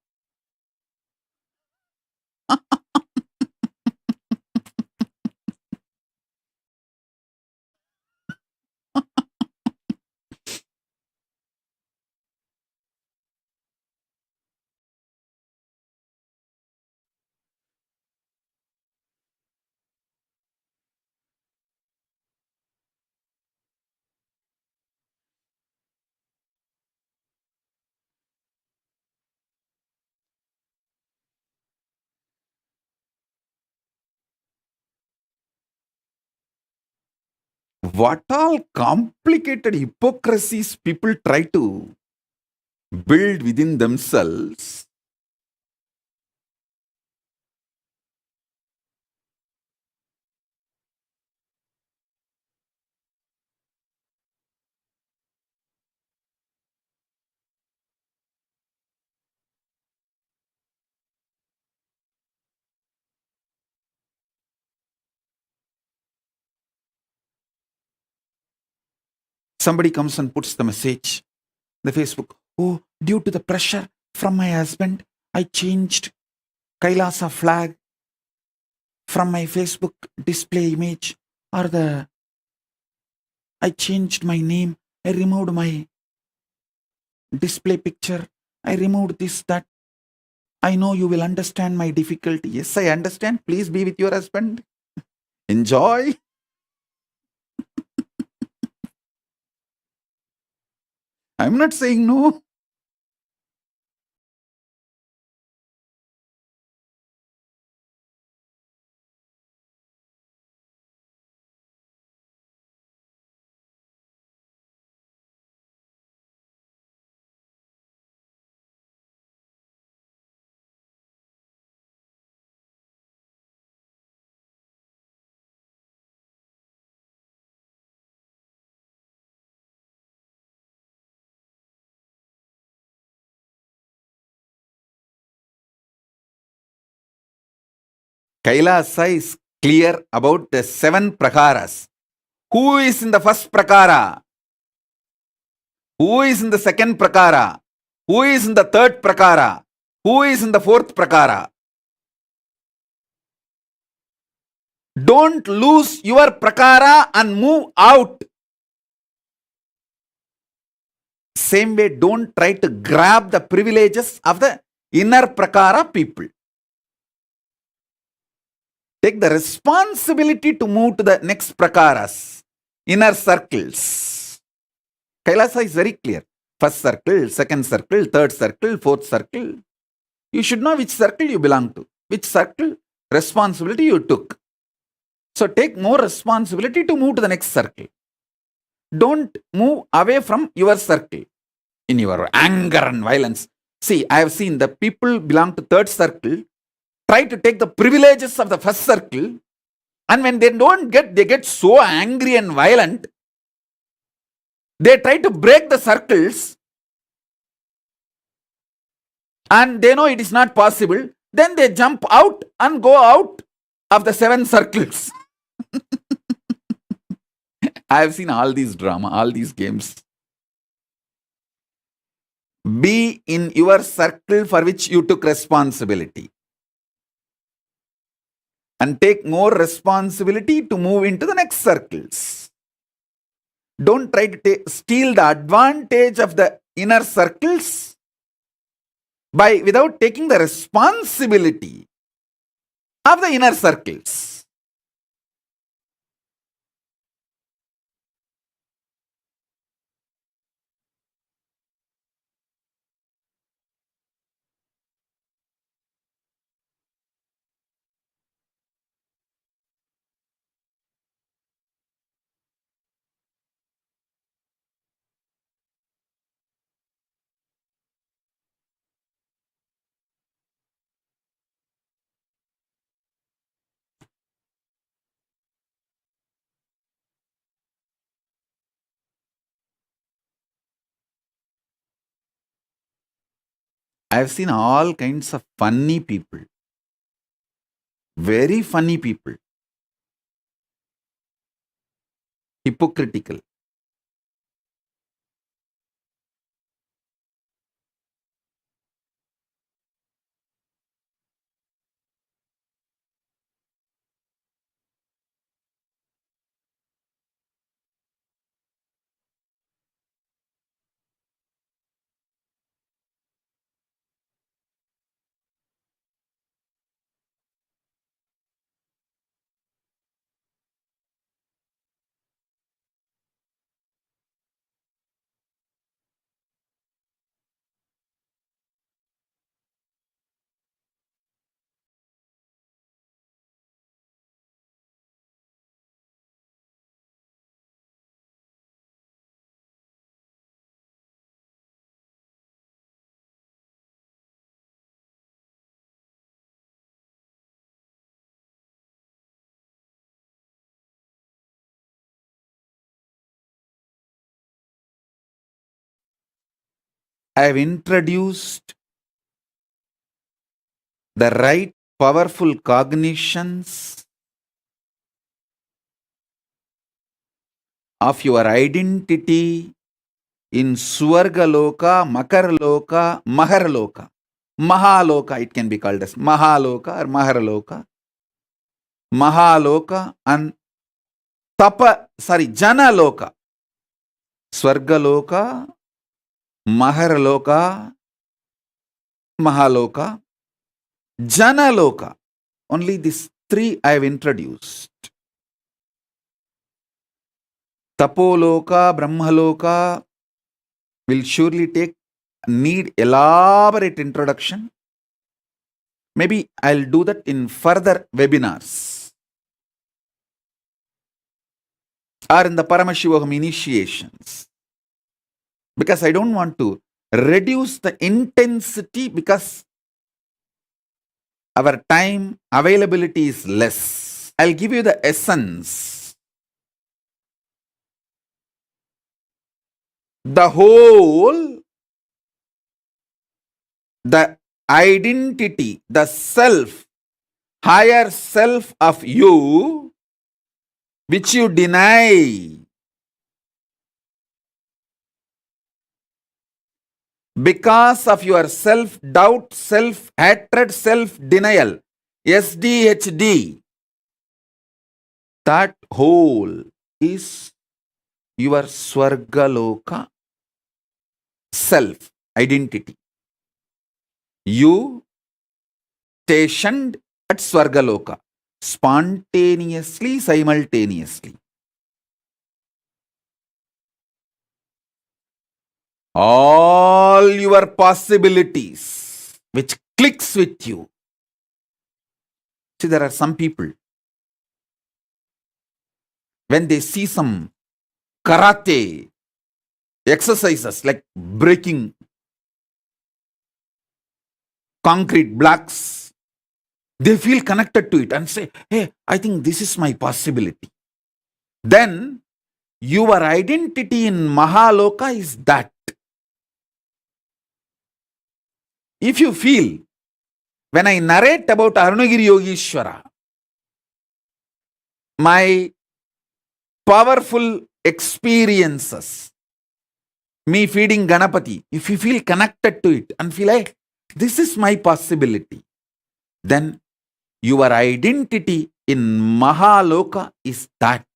What all complicated hypocrisies people try to build within themselves. Somebody comes and puts the message, the Facebook, oh, due to the pressure from my husband, I changed Kailasa flag from my Facebook display image, or I changed my name, I removed my display picture, I removed this, that. I know you will understand my difficulty. Yes, I understand. Please be with your husband. Enjoy. I'm not saying no. Kailasa is clear about the 7 prakaras. Who is in the first prakara? Who is in the second prakara? Who is in the third prakara? Who is in the fourth prakara? Don't lose your prakara and move out. Same way, don't try to grab the privileges of the inner prakara people. Take the responsibility to move to the next prakaras, inner circles. Kailasa is very clear. First circle, second circle, third circle, fourth circle. You should know which circle you belong to, which circle responsibility you took. So take more responsibility to move to the next circle. Don't move away from your circle in your anger and violence. See, I have seen the people belong to third circle try to take the privileges of the first circle, and when they get so angry and violent, they try to break the circles, and they know it is not possible. Then they jump out and go out of the 7 circles. I have seen all these drama, all these games. Be in your circle for which you took responsibility, and take more responsibility to move into the next circles. Don't try to steal the advantage of the inner circles without taking the responsibility of the inner circles. I have seen all kinds of funny people, very funny people, hypocritical. I have introduced the right powerful cognitions of your identity in Swargaloka, Makarloka, Maharloka. Mahaloka, it can be called as Mahaloka or Maharloka. Mahaloka and Janaloka. Swargaloka, Maharloka, Mahaloka, Janaloka. Only these three I have introduced. Tapoloka, Brahmaloka will surely need elaborate introduction. Maybe I'll do that in further webinars or in the Paramashiva initiations. Because I don't want to reduce the intensity because our time availability is less. I'll give you the essence. The whole, the identity, the self, higher self of you, which you deny because of your self-doubt, self-hatred, self-denial, SDHD, that whole is your Swargaloka self identity. You stationed at Swargaloka spontaneously, simultaneously. All your possibilities which clicks with you. See, there are some people, when they see some karate exercises like breaking concrete blocks, they feel connected to it and say, hey, I think this is my possibility. Then your identity in Mahaloka is that. If you feel, when I narrate about Arunagiri Yogeshwara, my powerful experiences, me feeding Ganapati, if you feel connected to it and feel like, this is my possibility, then your identity in Mahaloka is that.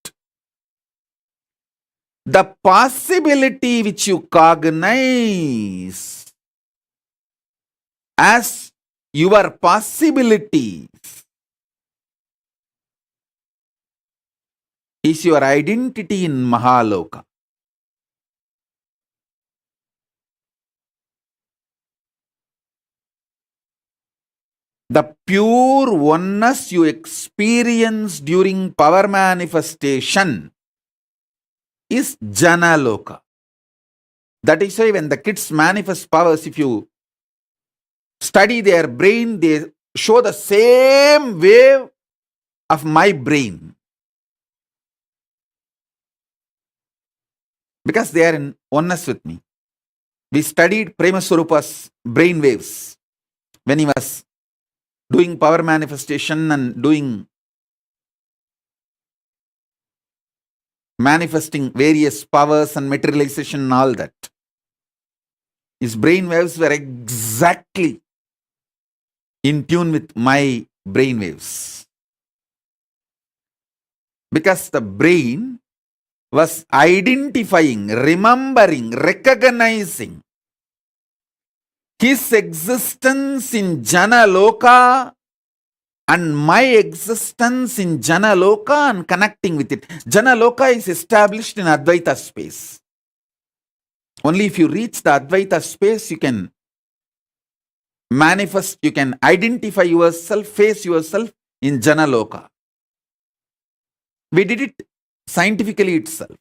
The possibility which you cognize as your possibility is your identity in Mahaloka. The pure oneness you experience during power manifestation is Janaloka. That is why when the kids manifest powers, if you study their brain, they show the same wave of my brain. Because they are in oneness with me. We studied Premaswarupa's brain waves when he was doing power manifestation and doing manifesting various powers and materialization and all that. His brain waves were exactly in tune with my brain waves. Because the brain was identifying, remembering, recognizing his existence in Janaloka and my existence in Janaloka and connecting with it. Janaloka is established in Advaita space. Only if you reach the Advaita space, you can manifest, you can identify yourself, face yourself in Janaloka. We did it scientifically itself.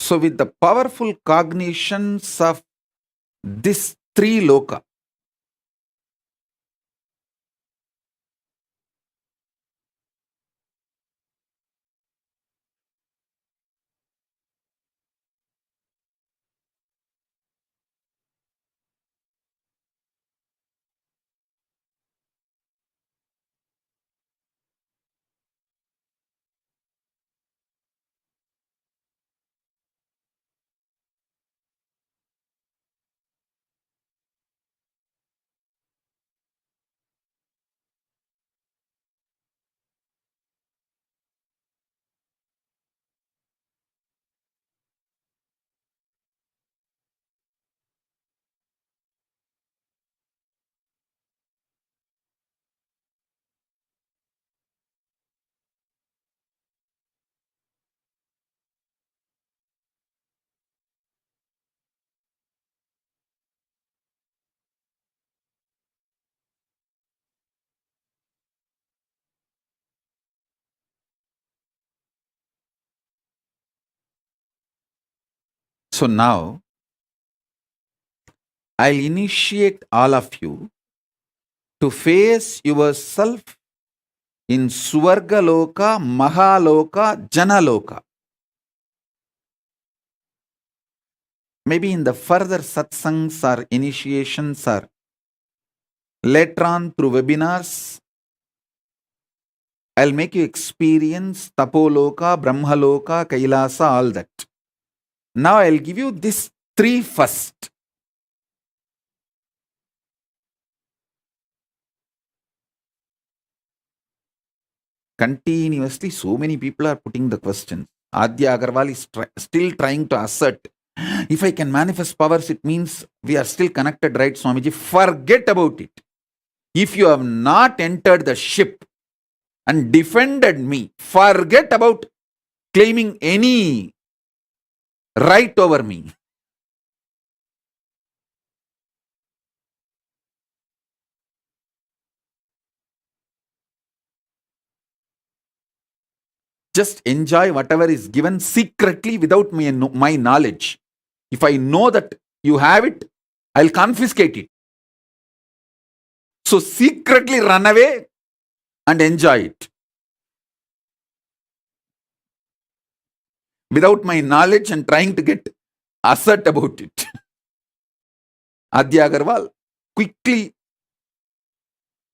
So with the powerful cognitions of this three loka, so now I'll initiate all of you to face yourself in Swargaloka, Mahaloka, Janaloka. Maybe in the further satsangs or initiations or later on through webinars, I'll make you experience Tapoloka, Brahmaloka, Kailasa, all that. Now I'll give you these three first. Continuously, so many people are putting the questions. Adya Agarwal is still trying to assert, if I can manifest powers, it means we are still connected, right, Swamiji? Forget about it. If you have not entered the ship and defended me, forget about claiming any right over me. Just enjoy whatever is given secretly without my knowledge. If I know that you have it, I'll confiscate it. So secretly run away and enjoy it without my knowledge and trying to get assert about it. Adya Agarwal, quickly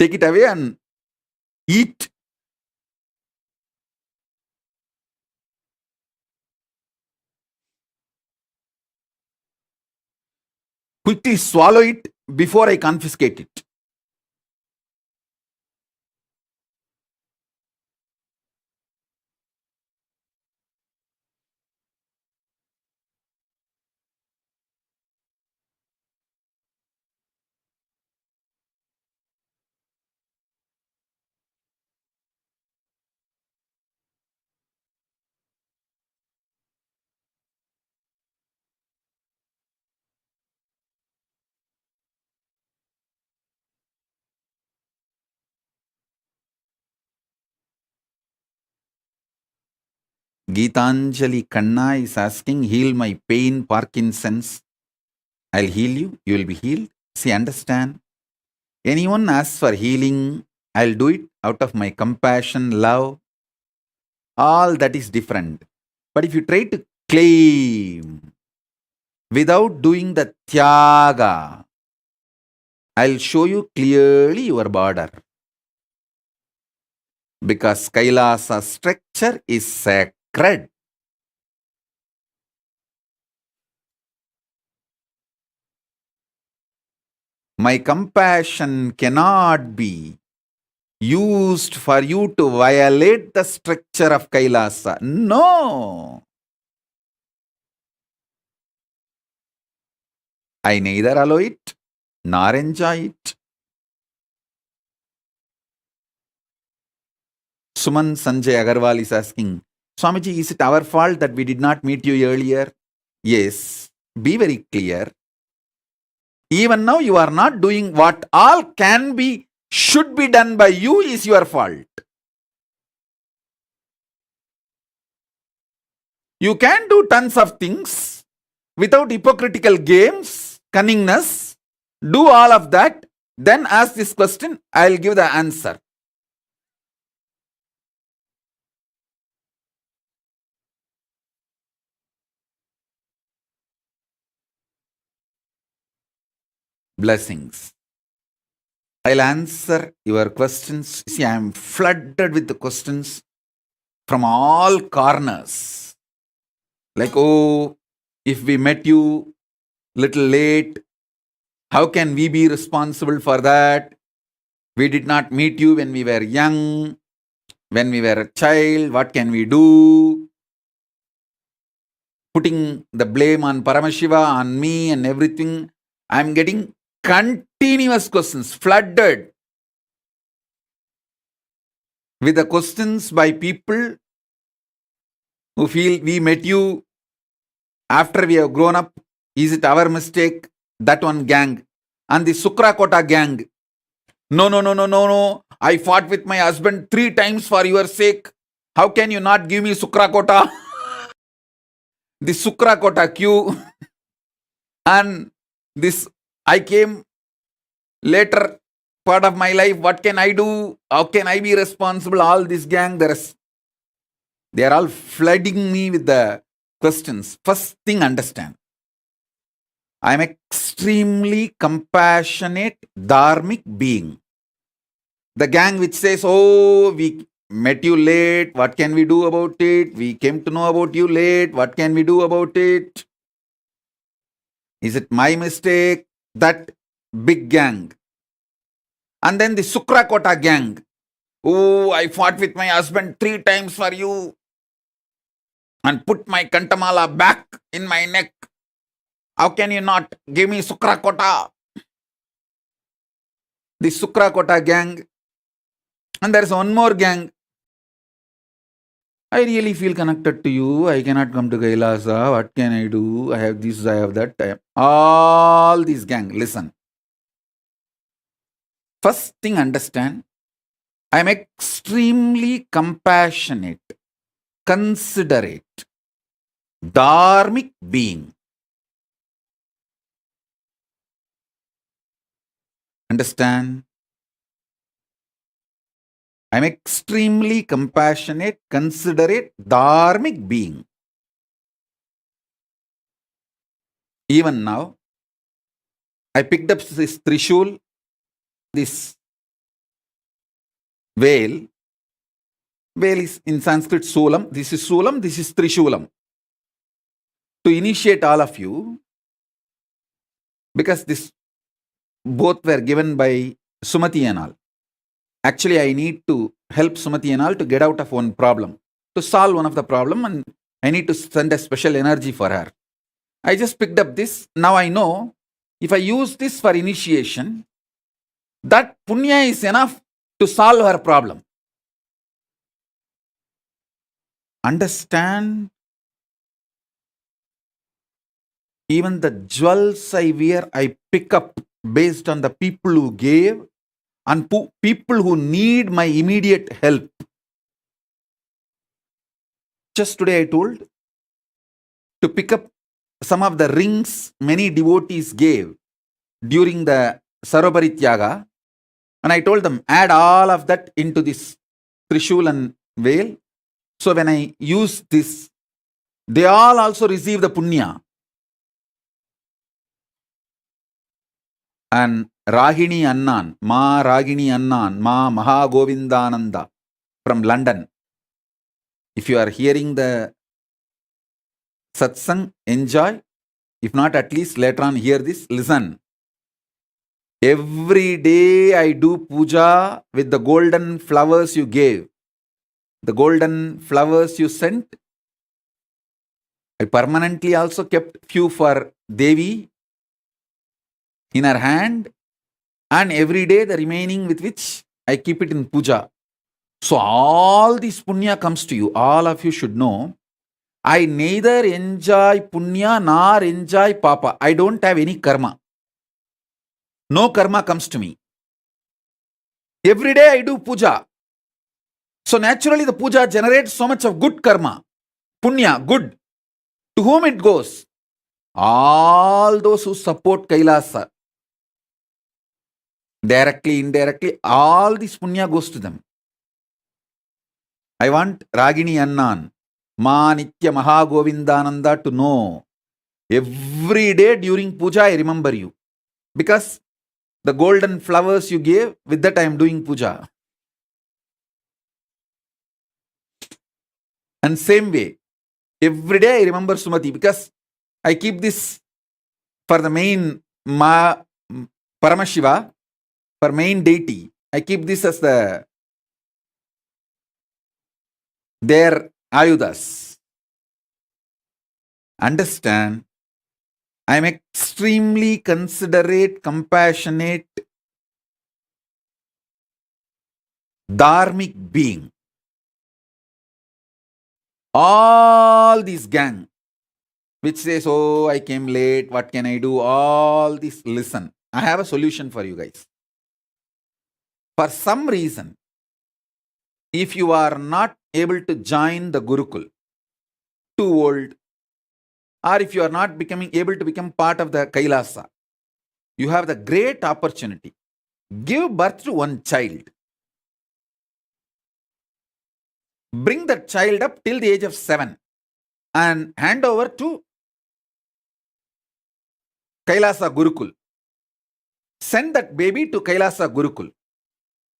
take it away and eat. Quickly swallow it before I confiscate it. Geetanjali Kanna is asking, heal my pain, Parkinson's. I'll heal you, you will be healed. See, understand? Anyone asks for healing, I'll do it out of my compassion, love. All that is different. But if you try to claim without doing the tyaga, I'll show you clearly your border. Because Kailasa structure is sacred. My compassion cannot be used for you to violate the structure of Kailasa. No. I neither allow it nor enjoy it. Suman Sanjay Agarwal is asking, Swamiji, is it our fault that we did not meet you earlier? Yes. Be very clear. Even now you are not doing what all can be, should be done by you is your fault. You can do tons of things without hypocritical games, cunningness. Do all of that. Then ask this question. I'll give the answer. Blessings. I'll answer your questions. See, I am flooded with the questions from all corners. Like, oh, if we met you little late, how can we be responsible for that? We did not meet you when we were young, when we were a child. What can we do? Putting the blame on Paramashiva, on me and everything. I'm getting continuous questions, flooded with the questions by people who feel we met you after we have grown up. Is it our mistake? That one gang. And the Sukrakota gang. No. I fought with my husband 3 times for your sake. How can you not give me Sukrakota? The Sukrakota queue. And this, I came later part of my life. What can I do? How can I be responsible? All this gang, they are all flooding me with the questions. First thing, understand. I am extremely compassionate, dharmic being. The gang which says, oh, we met you late, what can we do about it? We came to know about you late, what can we do about it? Is it my mistake? That big gang. And then the Sukrakota gang. Oh, I fought with my husband 3 times for you and put my kantamala back in my neck. How can you not give me Sukrakota? The Sukrakota gang. And there's one more gang. I really feel connected to you. I cannot come to Kailasa. What can I do? I have this, I have that. All these gang. Listen. First thing, understand. I am extremely compassionate, considerate, dharmic being. Understand? I am extremely compassionate, considerate, dharmic being. Even now, I picked up this Trishul, this veil. Veil is in Sanskrit Sulam. This is Sulam, this is Trishulam. To initiate all of you, because this both were given by Sumati and all. Actually, I need to help Sumati and all to get out of one problem, to solve one of the problem, and I need to send a special energy for her. I just picked up this. Now I know if I use this for initiation, that punya is enough to solve her problem. Understand? Even the jewels I wear, I pick up based on the people who gave and people who need my immediate help. Just today I told to pick up some of the rings many devotees gave during the Sarovarityaga, and I told them, add all of that into this Trishul and veil. So when I use this, they all also receive the punya. And Rahini Annan, Ma Ragini Annan, Ma Mahagovindananda from London. If you are hearing the Satsang, enjoy. If not, at least later on hear this, listen. Every day I do puja with the golden flowers you gave. The golden flowers you sent. I permanently also kept few for Devi in her hand, and every day the remaining with which I keep it in puja. So all this punya comes to you. All of you should know, I neither enjoy punya nor enjoy papa. I don't have any karma. No karma comes to me. Every day I do puja. So naturally the puja generates so much of good karma. Punya, good. To whom it goes? All those who support Kailasa, directly, indirectly, all this punya goes to them. I want Ragini Annan, Ma Nitya Mahagovindananda to know every day during puja I remember you. Because the golden flowers you gave, with that I am doing puja. And same way, every day I remember Sumati because I keep this for the main Paramashiva, for main deity. I keep this as their ayudas. Understand? I am extremely considerate, compassionate, dharmic being. All these gang, which says, oh, I came late, what can I do? All this, listen. I have a solution for you guys. For some reason, if you are not able to join the Gurukul, too old, or if you are not able to become part of the Kailasa, you have the great opportunity. Give birth to one child. Bring that child up till the age of 7 and hand over to Kailasa Gurukul. Send that baby to Kailasa Gurukul.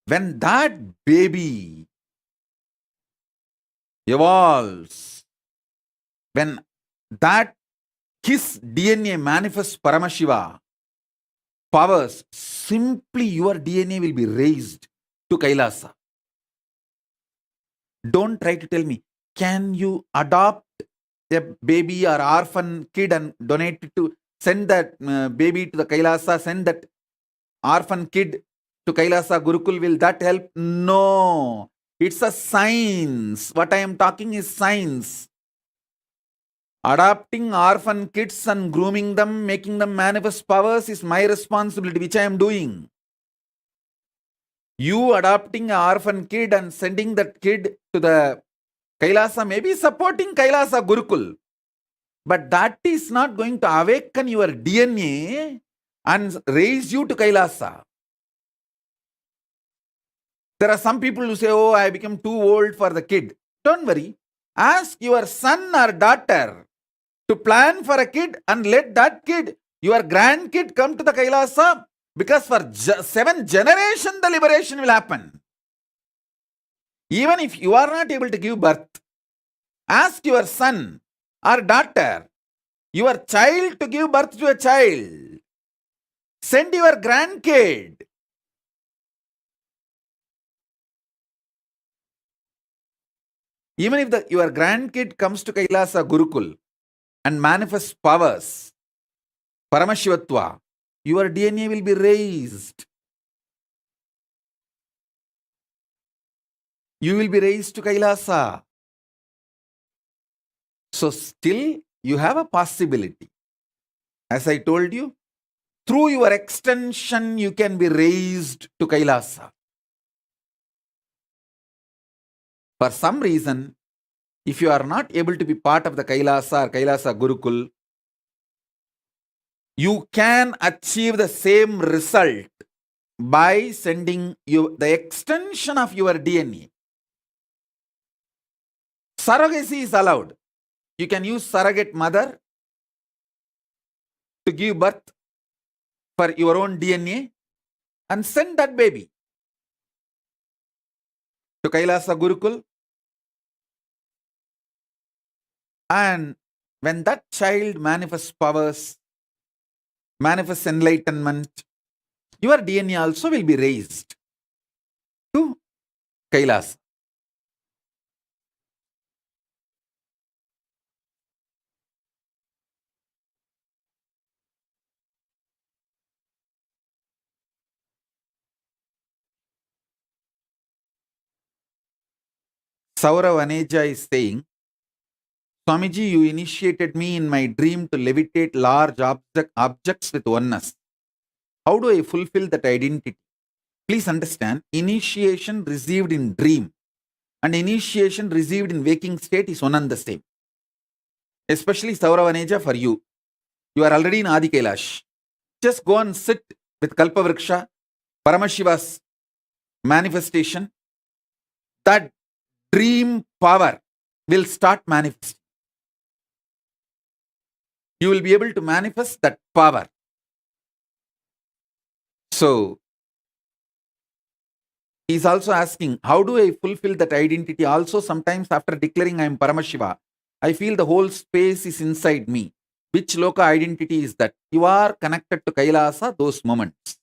When that baby evolves, when that his DNA manifests Paramashiva powers, simply your DNA will be raised to Kailasa. Don't try to tell me, can you adopt a baby or orphan kid and donate it to, send that baby to the Kailasa, send that orphan kid to Kailasa Gurukul, will that help? No. It's a science. What I am talking is science. Adopting orphan kids and grooming them, making them manifest powers is my responsibility, which I am doing. You adopting an orphan kid and sending that kid to the Kailasa, maybe supporting Kailasa Gurukul. But that is not going to awaken your DNA and raise you to Kailasa. There are some people who say, oh, I become too old for the kid. Don't worry. Ask your son or daughter to plan for a kid and let that kid, your grandkid, come to the Kailasa, because for 7 generations the liberation will happen. Even if you are not able to give birth, ask your son or daughter, your child, to give birth to a child. Send your grandkid. Even if your grandkid comes to Kailasa Gurukul and manifests powers, Paramashivatva, your DNA will be raised. You will be raised to Kailasa. So still you have a possibility. As I told you, through your extension you can be raised to Kailasa. For some reason, if you are not able to be part of the Kailasa or Kailasa Gurukul, you can achieve the same result by sending you the extension of your DNA. Surrogacy is allowed. You can use surrogate mother to give birth for your own DNA and send that baby to Kailasa Gurukul. And when that child manifests powers, manifests enlightenment, your DNA also will be raised to Kailasa. Saurav Aneja is saying, Swamiji, you initiated me in my dream to levitate large objects with oneness. How do I fulfill that identity? Please understand, initiation received in dream and initiation received in waking state is one and the same. especially Sauravaneja for you. You are already in Adi Kailash. Just go and sit with Kalpavriksha, Paramashiva's manifestation. That dream power will start manifesting. You will be able to manifest that power. So, he's also asking, how do I fulfill that identity? Also, sometimes after declaring I am Paramashiva, I feel the whole space is inside me. Which loka identity is that? You are connected to Kailasa, those moments.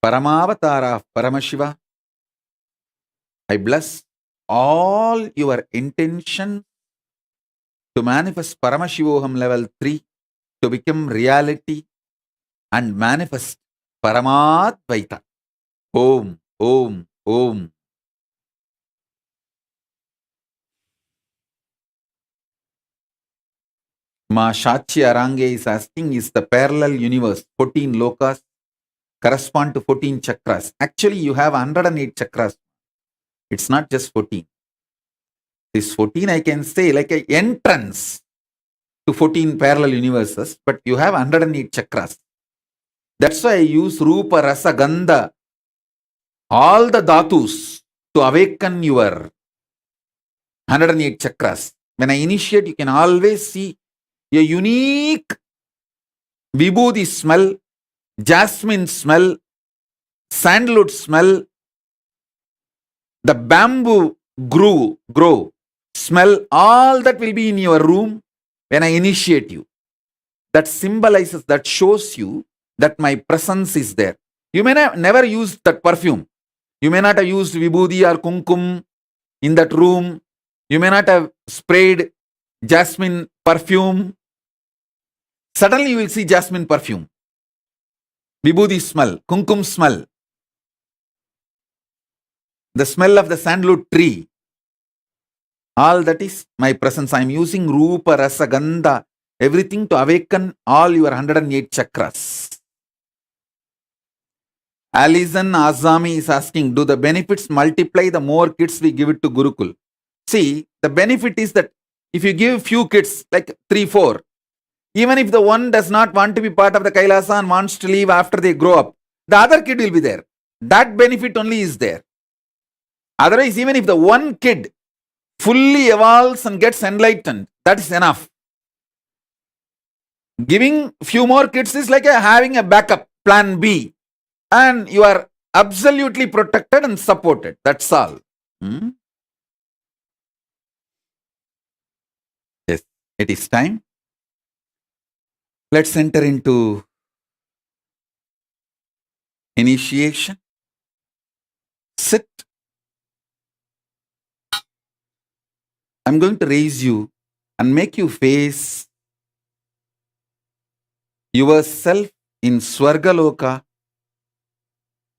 Paramavatara of Paramashiva, I bless all your intention to manifest Paramashivoham level 3 to become reality and manifest Paramadvaita. Om, Om, Om. Ma Shachi Arange is asking, is the parallel universe 14 lokas correspond to 14 chakras? Actually, you have 108 chakras. It's not just 14. This 14, I can say, like an entrance to 14 parallel universes, but you have 108 chakras. That's why I use Rupa, Rasa, Gandha, all the dhatus to awaken your 108 chakras. When I initiate, you can always see a unique vibhuti smell, jasmine smell, sandalwood smell, the bamboo grow smell, all that will be in your room when I initiate you. That symbolizes, that shows you that my presence is there. You may never use that perfume. You may not have used vibhuti or kumkum in that room. You may not have sprayed jasmine perfume. Suddenly you will see jasmine perfume, vibhuti smell, kumkum smell, the smell of the sandalwood tree. All that is my presence. I am using Rupa, Rasa, Gandha, everything to awaken all your 108 chakras. Alison Azami is asking, do the benefits multiply the more kids we give it to Gurukul? See, the benefit is that if you give few kids, like 3, 4, even if the one does not want to be part of the Kailasa and wants to leave after they grow up, the other kid will be there. That benefit only is there. Otherwise, even if the one kid fully evolves and gets enlightened, that is enough. Giving few more kids is like having a backup, plan B. And you are absolutely protected and supported. That's all. Yes, it is time. Let's enter into initiation. Sit. I'm going to raise you and make you face yourself in Swargaloka,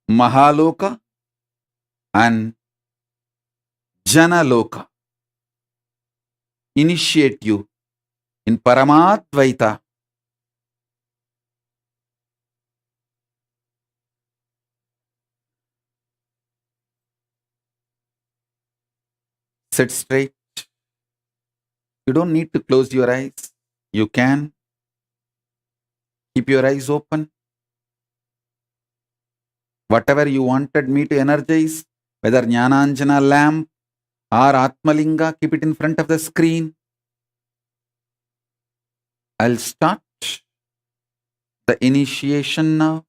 Mahaloka, and Janaloka. Initiate you in Paramadvaita. Sit straight. You don't need to close your eyes. You can keep your eyes open. Whatever you wanted me to energize, whether Jnananjana lamp or Atmalinga, keep it in front of the screen. I'll start the initiation now.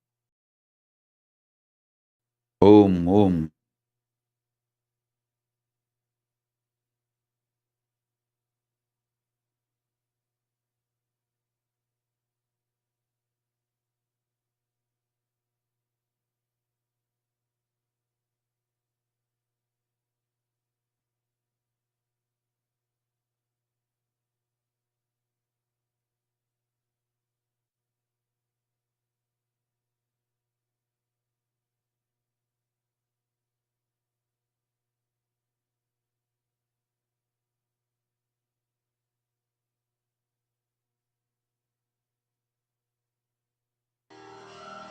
Om, Om.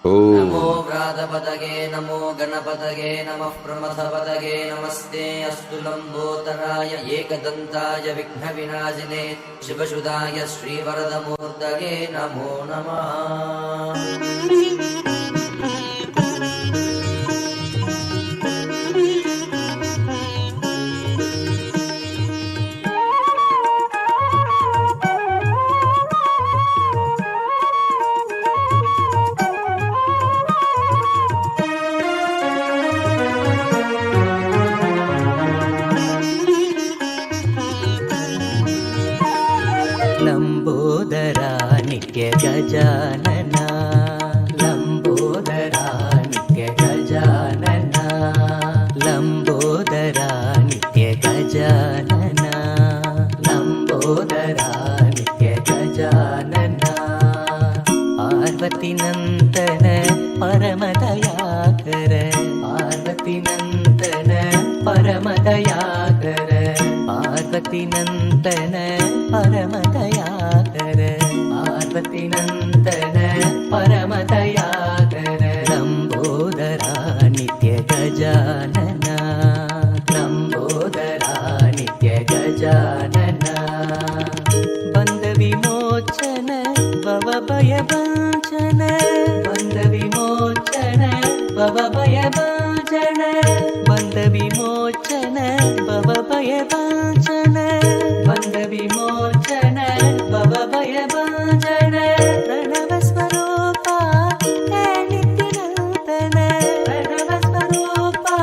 नमो व्रातपदगे नमो गणपतगे नमः प्रमथपदगे नमस्ते अस्तु लम्बोदराय एकदन्ताय विघ्नविनाशिने शिवसुधाय श्रीवरदमूर्तये नमो नमः। लंबोदरा नित्य गजानना लंबोदरा नित्य गजानना लंबोदरा नित्य गजानना लंबोदरा नित्य गजानना पार्वती नंदन परमदयाकर पार्वती नंदन परमदयाकर पार्वती नंदन परमदयाकर पार्वती नंदन परमदयाकर लंबोदरा नित्य गजानना लंबोदरा नित्य गजानना बंध विमोचन भव भय भंजन बंध विमोचन भव भय भंजन बंध विमोचन भव भय भंजन बंध विमोचन भव भय भंजन प्रणव स्वरूपा हे नित्यनूतन प्रणव स्वरूपा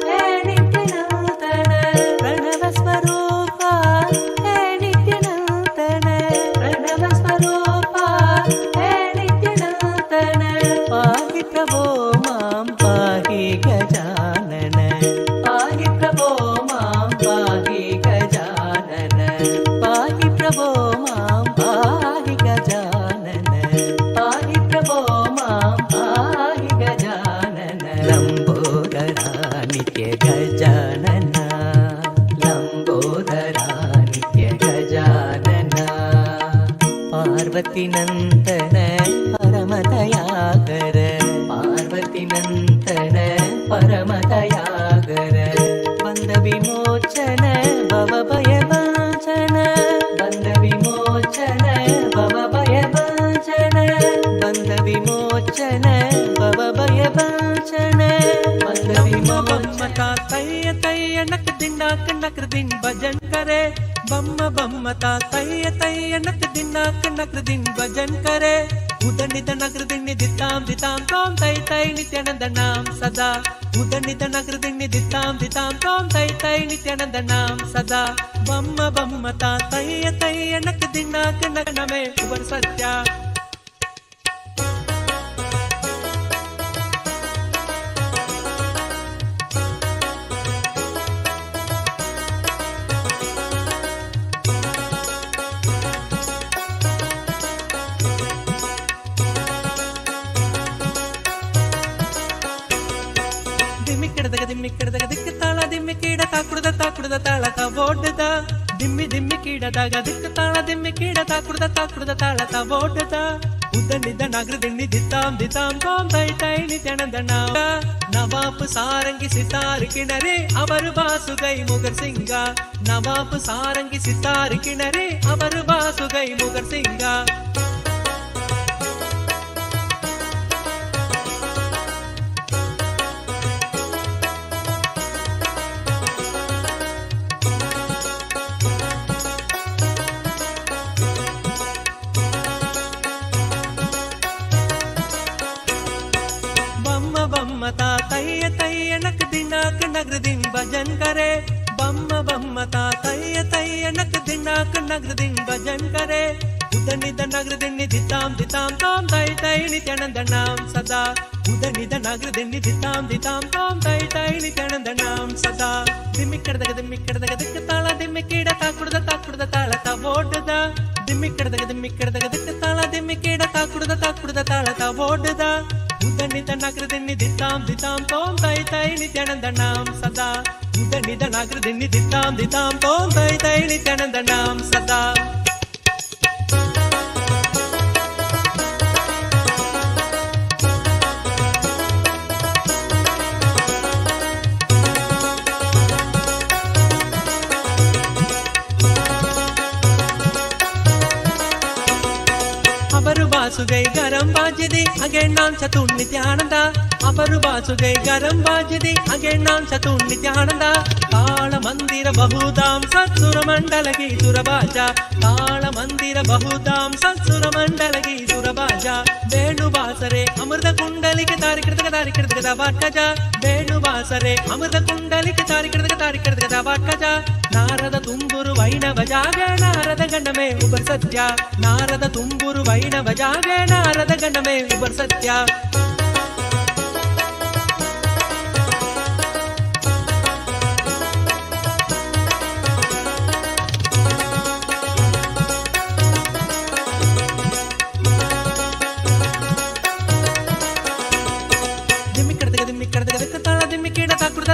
हे नित्यनूतन प्रणव स्वरूपा हे नित्यनूतन प्रणव स्वरूपा हे नित्यनूतन पाहि प्रभो मां पाहि गजानन पाहि प्रभो मां पाहि गजानन पाहि प्रभो मां पाहि गजानन पाहि प्रभो मां पाहि गजानन लंबोदरा नित्य गजानन लंबोदरा नित्य गजानन पार्वती नंदन परमदयाकर पार्वती नंदन परमदयाकर बंध विमोचन भव भय भंजन बंध विमोचन भव भय भंजन बंध विमोचन भव भय भंजन बंध विमोचन तैय तैय नक दिनाक नकर दिन भजन करे बम्म बम्मता तैय तैय नक दिनाक नकर दिन भजन करे उदनित नगर दिन दिताम दिताम तोम तै तै नित्यानंद नाम सदा उदनित नगर दिन दिताम दिताम तोम तै तै नित्यानंद नाम सदा बम्म बम्मता तैय तैय नक दिनाक नक नमे उबर सत्या ದಿಮ್ಮಿಕ್ಕಿಡದಾಗ ದಿಕ್ಕ ತಾಳ ದಿಮ್ಮಿಕ್ಕೀಡ ತಾಕುಡದ ತಾಳತ ಓಡದ ದಿಮ್ಮಿ ದಿಮ್ಮಿಕ್ಕೀಡದಾಗ ದಿಕ್ಕ ತಾಳ ದಿಮ್ಮಿಕ್ಕೀಡ ತಾಕುಡದ ತಾಳತ ಓಡದ ಉದ್ದನಿದ್ದ ನಗರ ದಿಣ್ಣಿ ದಿತ್ತಾಂ ದಿತ್ತಾಂ ತೋಂ ತೈ ತೈ ನಿತ್ಯಾನಂದ ನವಾಬ್ ಸಾರಂಗಿ ಸಿತಾರ್ ಕಿಣರೆ ಅವರು ಬಾಸುಗೈ ಮುಗರ್ ಸಿಂಗ ನವಾಬ್ ಸಾರಂಗಿ ಸಿತಾರ್ ಕಿಣರೆ ಅವರು ಬಾಸುಗೈ ಮುಗರ್ ಸಿಂಗ बम्मता तैय तैय नक दिनाक नगर दिन भजन करे बम्म बम्मता तैय तैय नक दिनाक नगर दिन भजन करे उदनिद नगर दिन दिताम दिताम तोम तै तै नित्यानंद नाम सदा उदनिद नगर दिन दिताम दिताम तोम तै तै नित्यानंद नाम सदा दिम्मिक्किडದಾಗ दिಕ್ಕ ತಾಳ ದಿಮ್ಮಿಕ್ಕೀಡ ತಾಕುಡದ ತಾಳತ ಓಡದ ದಿಮ್ಮಿಕ್ಕಿಡದಾಗ ದಿಕ್ಕ ತಾಳ ದಿಮ್ಮಿಕ್ಕೀಡ ತಾಕುಡದ ತಾಳತ ಓಡದ ಉದನಿದ ನಗರ ದಿಣ್ಣಿ ದಿತ್ತಾಂ ದಿತ್ತಾಂ ತೋಂ ತೈ ತೈ ನಿತ್ಯಾನಂದ ನಾಮ ಸದಾ ಉದನಿದ ನಗರ ದಿಣ್ಣಿ ದಿತ್ತಾಂ ದಿತ್ತಾಂ ತೋಂ ತೈ ತೈ ನಿತ್ಯಾನಂದ ನಾಮ ಸದಾ ಬಾಸುಗೈ ಗರಂ ಬಾಜಿದಿ ಅಗೇನ್ ನಾನ್ ಚತು ನಿತ್ಯಾನಂದ ಅಪರು ಬಾಸುಗೈ ಗರಂ ಬಾಜಿದಿ ಅಗೇನ್ ನಾನ್ ಚತು ನಿತ್ಯಾನಂದ ತಾಳ ಮಂದಿರ ಬಹುದಾಂ ಸತ್ಸುರ ಮಂಡಲಗಿ ಸುರಬಾಜ ತಾಳ ಮಂದಿರ ಬಹುದಾಂ ಸತ್ಸುರ ಮಂಡಲಗಿ ಸುರಬಾಜ ವೇಣು ಬಾಸರೆ ಅಮೃತ ಕುಂಡಲಿಗೆ ತಾರಿಕೃತಕ ವಾಟ್ಕಜ ವೇಣು ಬಾಸರೆ ಅಮೃತ ಕುಂಡಲಿಗೆ ತಾರಿಕೃತಕ ವಾಟ್ಕಜ ನಾರದ ತುಂಬುರು ವೈಣವ ಜಾಗ ನಾರದ ಗಣಮೇ ಉಬರ್ ಸತ್ಯ ನಾರದ ತುಂಬುರು ವೈಣವ ಜಾಗ ನಾರದ ಗಣಮೇ ಉಬರ್ ಸತ್ಯ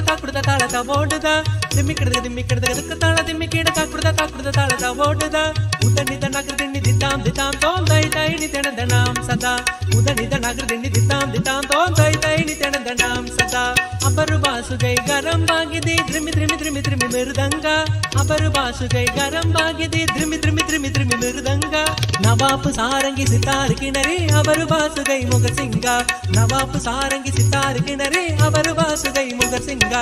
ತಾಕುಡ್ದ ತಾಳದ ಓಡುದ ದಿಮ್ಮಿ ಕಿಡದ ತಾಳ ದಿಮ್ಮಿ ಕೀಡ ತಾಕುಡ್ದ ತಾಳದ ಓಡುದ ಉದನಿದ ನಗರ ದಿಣ್ಣಿ ದಿದ್ದಾಂ ದಿತಾಂ ತೋಂ ದೈ ದೈ ನಿತ್ಯನಂದನಾಂ ಸದಾ ಉದನಿದ ನಗರ ದಿಣ್ಣಿ ದಿದ್ದಾಂ ತೋಂ ದೈ ದೈ ನಿತ್ಯನಂದನಾಂ ಸದಾ ಅಪರು ಬಾಸುಗೈ ಗರಂ ಬಾಗಿದಿ ದ್ರಿಮಿ ಮೃದಂಗ ಅಪರು ಬಾಸುಗೈ ಗರಂ ಬಾಗಿದಿ ದ್ರಿಮಿ ಮೃದಂಗ ನವಾಪು ಸಾರಂಗಿ ಸಿತಾರ್ ಕಿಣರಿ ಅವರು ಬಾಸುಗೈ ಮುಗರ್ ಸಿಂಗ ನವಾಪು ಸಾರಂಗಿ ಸಿತಾರ್ ಕಿಣರಿ ಅವರು ಬಾಸುಗೈ ಮುಗರ್ ಸಿಂಗ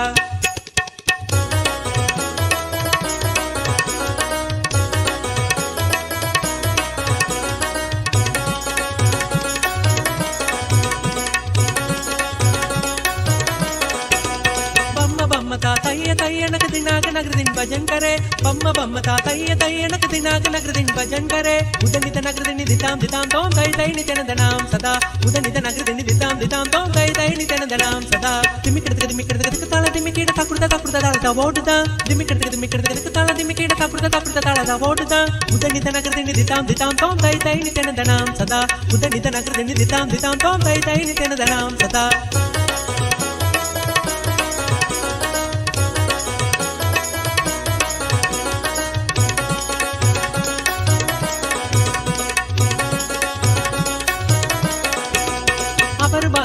तय्यनक दिनाक नगरदिन भजन करे बम्म ता तय्यनक दिनाक नगरदिन भजन करे उदनित नगरदिन दिताम तोम तय तय नित्यानंदनाम सदा उदनित नगरदिन दिताम तोम तय तय नित्यानंदनाम सदा दिमिकडक ताಳ दिमिकीड ताकुडದ ತಾಳದ ಓಡುದ ದಿಮಿकडक ತಾಳ ದಿಮಿकीड ತಾकुडದ ತಾಳದ ಓಡುದ ಉದನಿತ ನಗರದಿन ದಿತಾಂ ತೋम ತಯ ತಯ ನಿತ್ಯಾನಂದನಾಂ ಸದಾ ಉದನಿತ ನಗರದಿन ದಿತಾಂ ತೋम ತಯ ತಯ ನಿತ್ಯಾನಂದನಾಂ ಸದಾ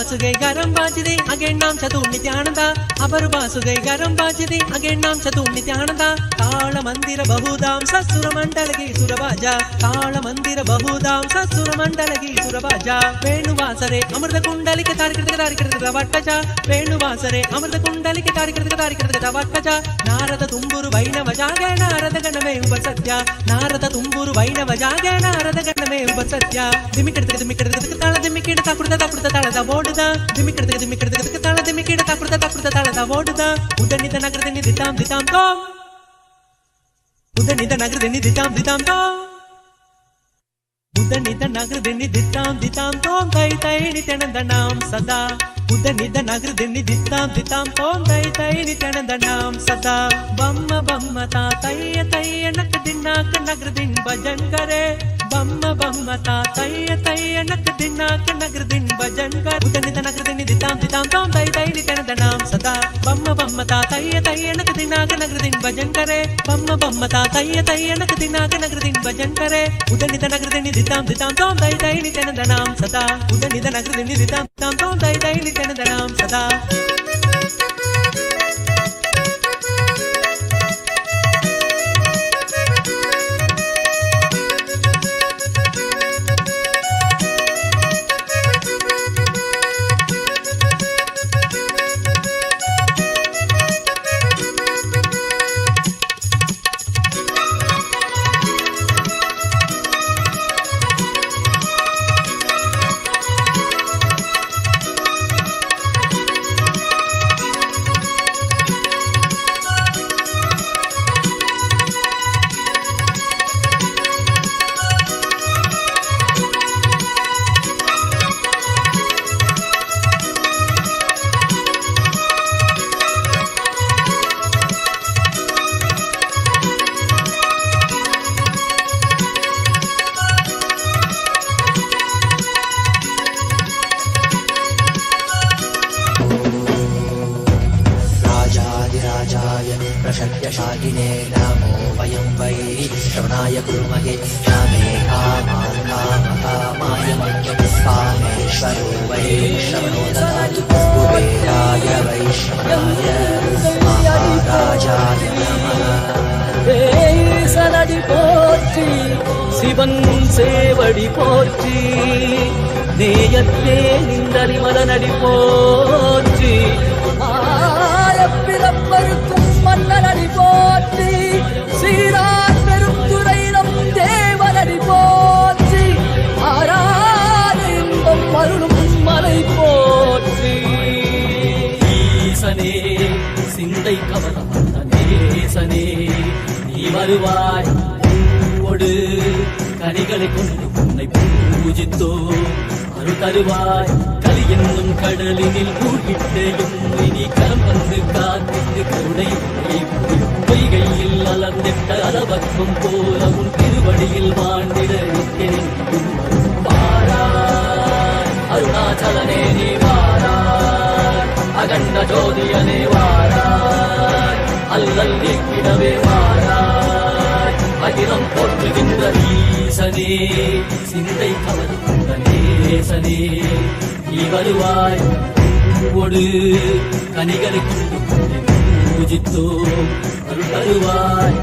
ಬಾಸುಗೈ ಗರಂ ಬಾಜಿದಿ ಅಗೇನ್ ನಾಂ ಚತು ನಿತ್ಯಾನಂದ ಅಪರು ಬಾಸುಗೈ ಗರಂ ಬಾಜಿದಿ ಅಗೇನ್ ನಾಂ ಚತು ನಿತ್ಯಾನಂದ ತಾಳ ಮಂದಿರ ಬಹುದಾಂ ಸಸುರ ಮಂಡಲಗಿ ಸುರಬಾಜ ತಾಳ ಮಂದಿರ ಬಹುದಾಂ ಸಸುರ ಮಂಡಲಗಿ ಸುರಬಾಜ ವೇಣುವಾಸರೆ ಅಮೃತ ಕುಂಡಲಿಕೆ ತಾರಿಕೃತಕ ವಟ್ಕಜ ವೇಣುವಾಸರೆ ಅಮೃತ ಕುಂಡಲಿಕೆ ತಾರಿಕೃತಕ ವಟ್ಕಜ ನಾರದ ತುಂಬುರು ವೈಣವ ಜಾಗ ನಾರದ ಗಣಮೇ ಉಬರ್ ಸತ್ಯ ನಾರದ ತುಂಬುರು ವೈಣವ ಜಾಗ ನಾರದ ಗಣಮೇ ಉಬರ್ ಸತ್ಯ ದಿಮಿकडक ತಾಳ ದಿಮಿಕೀಡ ತಾಕುಡ್ದ ತಾಳದ ಓಡುದ ದಿಮಿकडक ತಾಳ ದಿಮಿಕೀಡ ತಾಕುಡ್ದ ತಾಳದ ಓಡುದ ಉದನಿತ ನಗರದಿನ ದಿತಾಂ ತೋಂ ಉದನಿತ ನಗರದಿನ ದಿತಾಂ ತೋಂ ಉದನಿತ ನಗರದಿನ ದಿತಾಂ ತೋಂ ತೈ ತೈ ನಿತ್ಯಾನಂದನಾಂ ಸದಾ ಉದನಿತ ನಗರದಿನ ದಿತಾಂ ತೋಂ ತೈ ತೈ ನಿತ್ಯಾನಂದನಾಂ ಸದಾ ಬಮ್ಮ ತಾ ತಯ್ಯ ನಕ ದಿನಾಕ ನಗರದಿನ ಭಜನ್ ಕರೆ ಬಮ್ಮ ತಾ ತಯ್ಯ ನಕ ದಿನಾಕ ನಗರದಿನ ಭಜನ್ ಕರೆ ಉದನಿತ ನಗರದಿನ ದಿತಾಂ ತೋಂ ತೈ ತೈ ನಿತ್ಯಾನಂದನಾಂ ಸದಾ ಬಮ್ಮ ತಾ ತಯ್ಯ ನಕ ದಿನಾಕ ನಗರದಿನ ಭಜನ್ ಕರೆ ಬಮ್ಮ ತಾ ತಯ್ಯ ನಕ ದಿನಾಕ ನಗರದಿನ ಭಜನ್ ಕರೆ ಉದನಿತ ನಗರದಿನ ದಿತಾಂ ತೋಂ ತೈ ತೈ ನಿತ್ಯಾನಂದನಾಂ ಸದಾ ಉದನಿತ ನಗರದಿನ ದಿತಾಂ ತೋಂ ತೈ ತೈ ನಿತ್ಯಾನಂದನಾಂ ಸದಾ प्रशक्यशाकिने नमो वयं वै श्रवणाय कुर्महे कामे कामाय मह्यं कामेश्वरो वै श्रवणो ददातु कुबेराय वै श्रवणाय महाराजाय नमः सनदि पोற்றி சிவன் சேவடி போற்றி நேயத்தே நின்றறிமலனடி போற்றி ஆயப்பிறப்பருக்கும் மன்னனடி போற்றி சீரார் பெருந்துரை நம் தேவனடி போற்றி ஆராத இன்பம் அருளும் மலை போற்றி ஈசனே சிந்தை கவனம் நேசனே நீ வருவாய் ஒடு கனிகளை கொண்டு உன்னை பூஜித்தோ அருள் தருவாய் கலி என்னும் கடலினில் மூழ்கிட்டேயும் இனி கரம் வந்து காத்திட்டு கருணை பொய்கையில் அலர்ந்திட்ட அளவக்கம் போல உன் திருவடியில் வாழ்ந்திட வாராய் அருணாச்சலனே நீ வாராய் அகண்ட ஜோதியனே வாராய் அல்லல் நீக்கிடவே வாராய் அகிலம் போற்றுகின்ற ஈசனே சிந்தை கவர்ந்த நேசனே நீ வருவாய் ஒடு கனிகளை கொண்டு பூஜித்தோ அருள் தருவாய்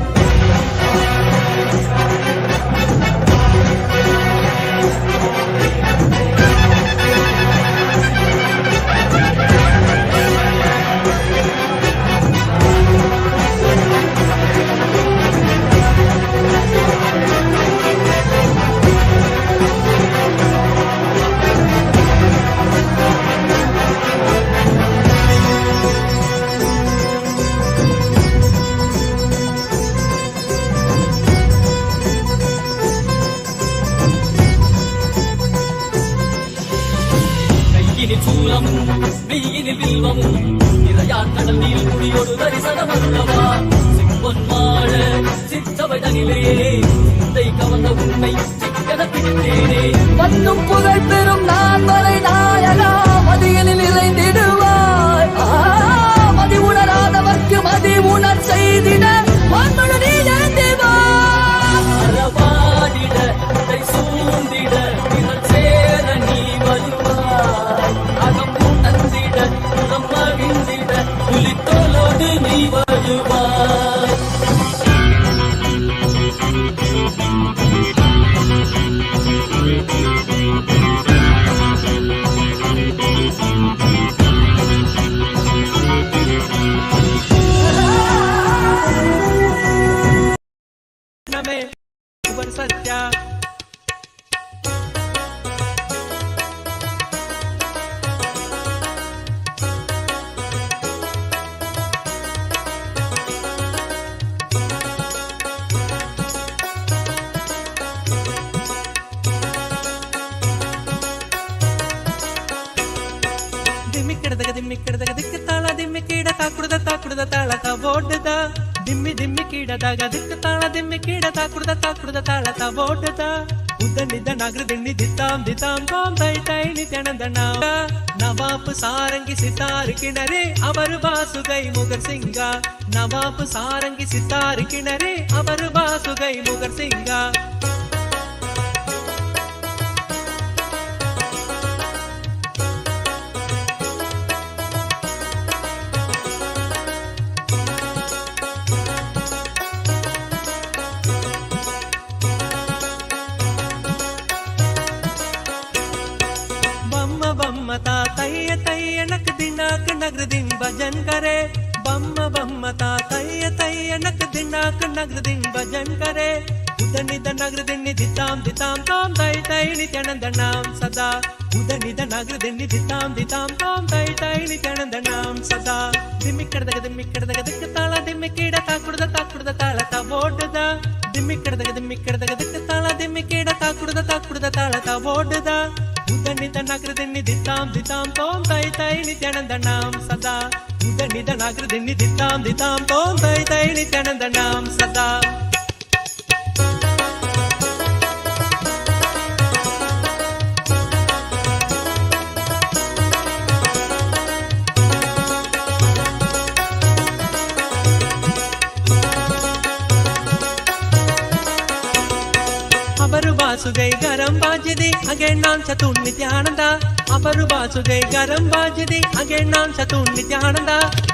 மெய்யினில் வில்வமும் நிறையார் கடல் நீர் குடியோடு தரிசனம் அல்லவா சிம்பொன் மாட சிற்றவை தனிலே சிந்தை கவர்ந்த உன்னை சிக்கன பிடித்தேனே வந்தும் புகழ் பெறும் நான் வரை நாயகா மதியனில் இறைந்திடுவாய் மதி உணராதவர்க்கு மதி உணர் செய்திட மண்மனு நீ எழுந்திவாடிட சூழ்ந்திட சேர நீ வருவாய் அகம் உணர்ந்திட புறம் மகிழ்ந்திட புலித்தோலோடு நீ வருவாய் சத்யா ದಿಮ್ಮಿಕ್ಕಿಡದಾಗ ದಿಕ್ಕ ತಾಳ ದಿಮ್ಮಿಕ್ಕೀಡ ತಾಕುಡ್ದ ತಾಳ ತಬೋಡ್ದ ದಿಮ್ಮಿ ದಿಮ್ಮಿಕ್ಕೀಡದಾಗ ದಿಕ್ಕ ತಾಳ ದಿಮ್ಮಿಕ್ಕೀಡ ತಾಕುಡ್ದ ತಾಳ ತಬೋಡ್ದ ಉದ್ದನಿದ್ದ ನಗರ ದಿಣ್ಣಿ ದಿತ್ತಾಂ ದಿತ್ತಾಂ ತಾಂ ತೈ ತೈ ನಿತ್ಯಾನಂದನ ನವಾಬ್ ಸಾರಂಗಿ ಸಿತಾರ್ ಕಿಣರೆ ಅವರು ಬಾಸುಗೈ ಮುಗರ್ ಸಿಂಗ ನವಾಬ್ ಸಾರಂಗಿ ಸಿತಾರ್ ಕಿಣರೆ ಅವರು ಬಾಸುಗೈ ಮುಗರ್ ಸಿಂಗ बम्मता तैय तैय नक दिनाक नगर दिन भजन करे बम्मता तैय तैय नक दिनाक नगर दिन भजन करे उदनिद नगर दिन दिताम दिताम ताम तै तै नित्यानंद नाम सदा उदनिद नगर दिन दिताम दिताम ताम तै तै नित्यानंद नाम सदा दिम्मिक्किडದಾಗ दिಕ್ಕ ತಾಳ ದಿಮ್ಮಿಕ್ಕೀಡ ತಾಕುಡ್ದ ತಾಳ ತಬೋಡ್ದ ದಿಮ್ಮಿಕ್ಕಿಡದಾಗ ದಿಕ್ಕ ತಾಳ ದಿಮ್ಮಿಕ್ಕೀಡ ತಾಕುಡ್ದ ತಾಳ ತಬೋಡ್ದ ಉದನಿದ ನಗರ ದಿಣ್ಣಿ ದಿತ್ತಾಂ ದಿತ್ತಾಂ ತೋಂ ತೈ ತೈ ನಿತ್ಯಾನಂದ ನಾಮ ಸದಾ ಉದನಿದ ನಗರ ದಿಣ್ಣಿ ದಿತ್ತಾಂ ದಿತ್ತಾಂ ತೋಂ ತೈ ತೈ ನಿತ್ಯಾನಂದ ನಾಮ ಸದಾ ಅವರು ಬಾಸುಗೈ ಗರಂ ಬಾಜಿದೆ ಹಾಗೆ ನಾಂ ಚತುರ್ ನಿತ್ಯಾನಂದ अपरु वासुगे गरम बाजदे अगेन नाम चतुर नित्यानंद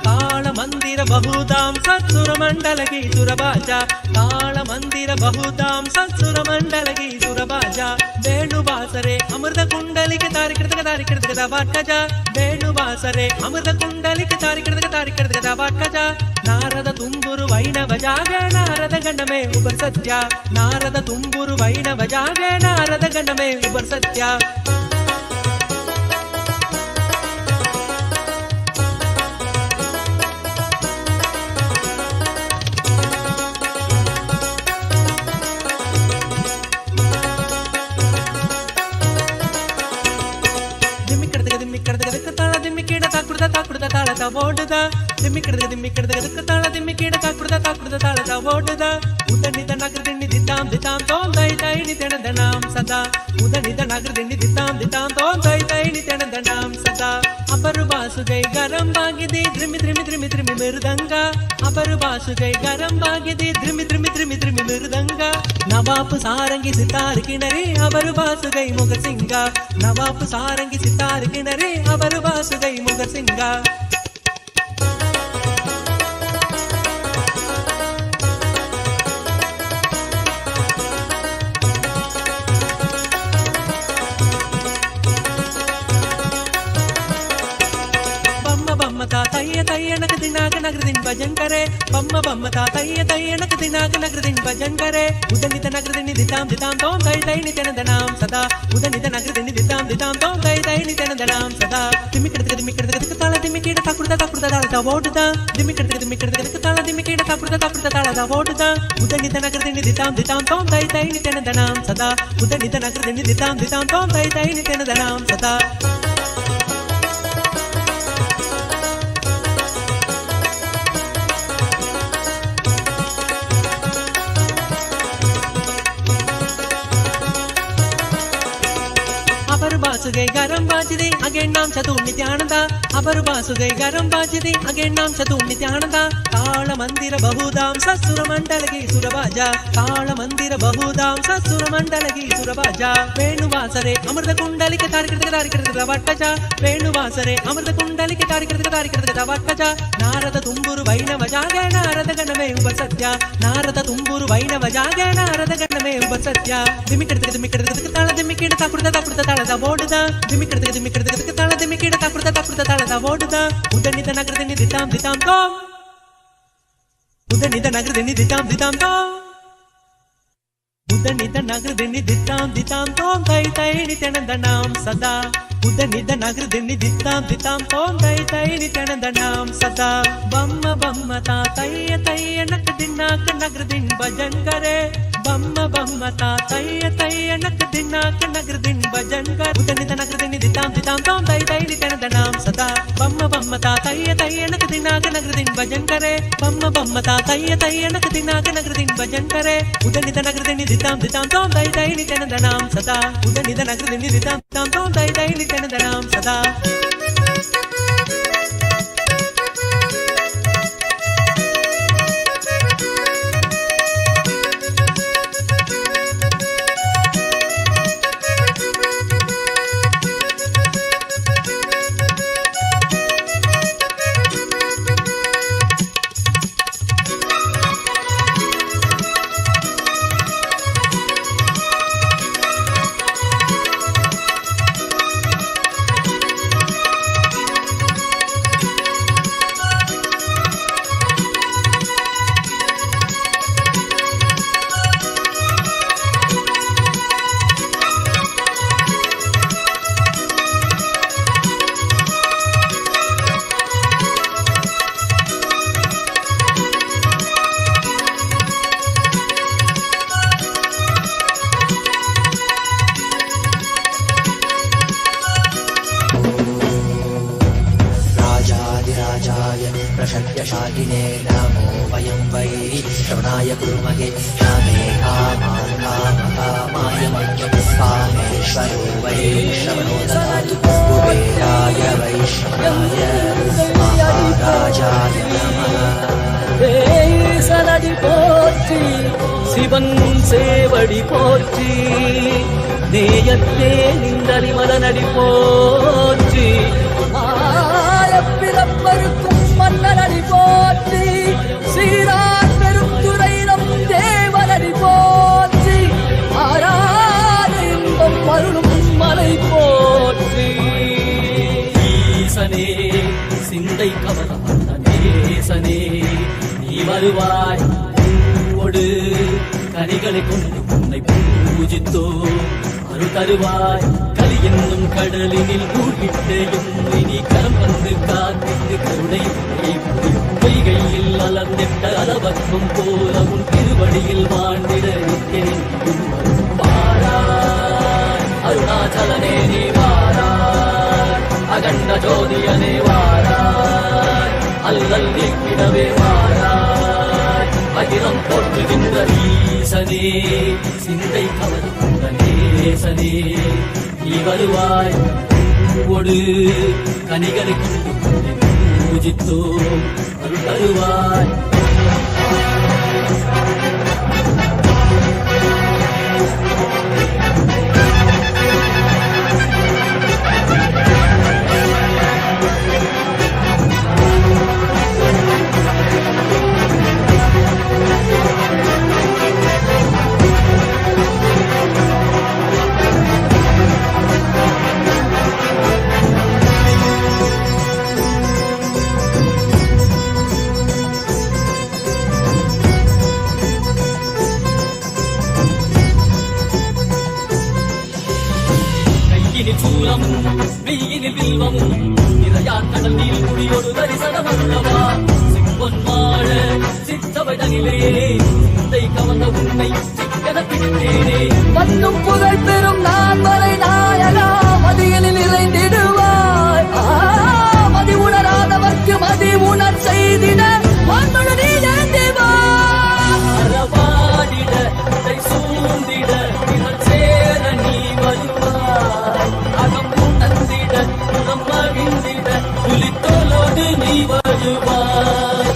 ताल मंदिर बहुधाम सत्सुर मंडल की सुरबाजा ताल मंदिर बहुधाम सत्सुर मंडल की सुरबाजा वेणु वासरे अमृत कुंडली के तारिकृत वाटजा वेणु वासरे अमृत कुंडली के तारिकृत वाटजा नारद तुम्बुरु वैणव जागे नारद गण में उबर सत्या नारद तुम्बुरु वैणव जागे नारद गण में उबर सत्या ಓಡುದ ದಿಮ್ಮಿಕ್ಕಡದ ತಾಳ ದಿಮ್ಮಿಕೀಡ ತಾಕುಡದ ತಾಳದ ಓಡುದ ಉದನಿದ ನಗರದಿಣ್ಣಿ ದಿತ್ತಾಂ ತೋಂ ದೈನಿ ತೆಣದನಾಂ ಸದಾ ಉದನಿದ ನಗರದಿಣ್ಣಿ ದಿತ್ತಾಂ ತೋಂ ದೈನಿ ತೆಣದನಾಂ ಸದಾ ಅಪರು ಬಾಸುಗೈ ಗರಂ ಬಾಗಿದೆ ದ್ರಿಮಿ ಮೃದಂಗ ಅಪರು ಬಾಸುಗೈ ಗರಂ ಬಾಗಿದೆ ದ್ರಿಮಿ ಮೃದಂಗ ನವಾಪು ಸಾರಂಗಿ ಸಿತಾರ್ ಕಿಣರಿ ಅವರು ಬಾಸುಗೈ ಮುಗರ್ ಸಿಂಗ ನವಾಪು ಸಾರಂಗಿ ಸಿತಾರ್ ಕಿಣರಿ ಅವರು ಬಾಸುಗೈ ಮುಗರ್ ಸಿಂಗ तय्यनक दिनाक नगरदिन भजन करे बम्म ता तय्यनक दिनाक नगरदिन भजन करे उदनित नगरदिन दिताम तोम तय नित्यनंदनाम सदा उदनित नगरदिन दिताम तोम तय नित्यनंदनाम सदा दिमिकड़क ताಳ दिमिकीड ताकुडदा ताळदा ಓಡುದ दिमिकड़क ताಳ दिमिकीड ताकुडदा ताळदा ಓಡುದ उदनित नगरदिन दिताम तोम तय नित्यनंदनाम सदा उदनित नगरदिन दिताम तोम तय नित्यनंदनाम सदा बासुगै गरम बाजदे अगेन नाम चतुर नित्यानंद अपर बासुगै गरम बाजदे अगेन नाम चतुर नित्यानंद ताल मंदिर बहुधाम सत्सुर मंडल की सुरबाजा ताल मंदिर बहुधाम सत्सुर मंडल की सुरबाजा वेणु वासरे अमृत कुंडली के तारिकृत वाटजा वेणु वासरे अमृत कुंडली के तारिकृत वाटजा नारद तुम्बुरु वैणव जागे नारद गण में उबर सत्या नारद तुम्बुरु वैणव जागे नारद गण में उबर सत्या दिमिकड़क ताಳ दिमिकीड ताकुडदा ताळदा ಓಡುದ ದಿಮಿಕಡದ ತಾಳ ದಿಮಿಕೀಡ ತಾಕುಡದ ತಾಳದ ಓಡುದ ಉದನಿದ ನಗರದಿನಿ ದಿತಾಂ ತೋಂ ಉದನಿದ ನಗರದಿನಿ ದಿತಾಂ ತೋಂ ಉದನಿದ ನಗರದಿನಿ ದಿತಾಂ ತೋಂ ತೈ ನಿತ್ಯಾನಂದನಾಂ ಸದಾ ಉದನಿದ ನಗರದಿನಿ ದಿತಾಂ ತೋಂ ತೈ ನಿತ್ಯಾನಂದನಾಂ ಸದಾ ಬಮ್ಮ ತಾ ತಯ್ಯ ನಕ ದಿನಾಕ ನಗರದಿನ್ ಭಜನ್ करे बम्म ता तय्य नक दिनाक नगरदिन भजन कर उदनित नगरदिन दिताम तोम तय नित्यनंदनाम सदा बम्म ता तय्य नक दिनाक नगरदिन भजन करे बम्म ता तय्य नक दिनाक नगरदिन भजन करे उदनित नगरदिन दिताम तोम तय नित्यनंदनाम सदा उदनित नगरदिन दिताम तोम तय नित्यनंदनाम सदा शालिने नमो वयं वै श्रवणाय कुर्महे कामे कामाय मह्यं कामेश्वरो वै श्रवणो ददातु कुबेराय वैष्णवाय महाराजाय नमः சனடி போற்றி சிவன் சேவடி போற்றி நேயத்தே நின்றறிமல நடி போற்றி ஆயப்பிறப்பருக்கும் மன்னனடி போற்றி சீரார் பெருந்துரை நம் தேவனடி போற்றி ஆராத இன்பம் அருளும் மலை போற்றி ஈசனே சிந்தை கவனம் நேசனே நீ வருவாய் பூவோடு கனிகளை கொண்டு உன்னை பூஜித்தோ அரு தருவாய் கலி என்னும் கடலினில் மூழ்கிட்டேயும் இனி கரம் வந்து காத்திட்டு கருணை பொய்கையில் அலர்ந்திட்ட அளவக்கும் போல உன் திருவடியில் வாழ்ந்திட வாராய் அருணாச்சலனே நீ வாராய் அகண்ட ஜோதியனே வாராய் அல்லல் நீக்கிடவே வாராய் அகிலம் போற்றுகின்ற ஈசனே சிந்தை கவர்ந்த நேசனே நீ வருவாய் பூவோடு கனிகளை கொண்டு பூஜித்தோ அருள் தருவாய் மெய்யினில் வில்வமும் நிறையாக்கடல் நீர் குடியோடு தரிசனமல்லவா சிம்பொன் வாழ சித்தவதனிலே சிந்தை கவர்ந்த உன்னை சிக்கன பிடித்தேனே மண்ணும் புகழ் பெறும் நான் வரை நாயகா மதியனில் இறைந்திடுவாய் மதி உணராதவர்க்கு மதி உணர் செய்திட மண்மனு நீ எழுந்திவா அறவாடிட இதை சூழ்ந்திட இவன் சேர நீ வருவாய் அகம் உணர்ந்திட புறம் மகிழ்ந்திட புலித்தோலோடு நீ வருவாய்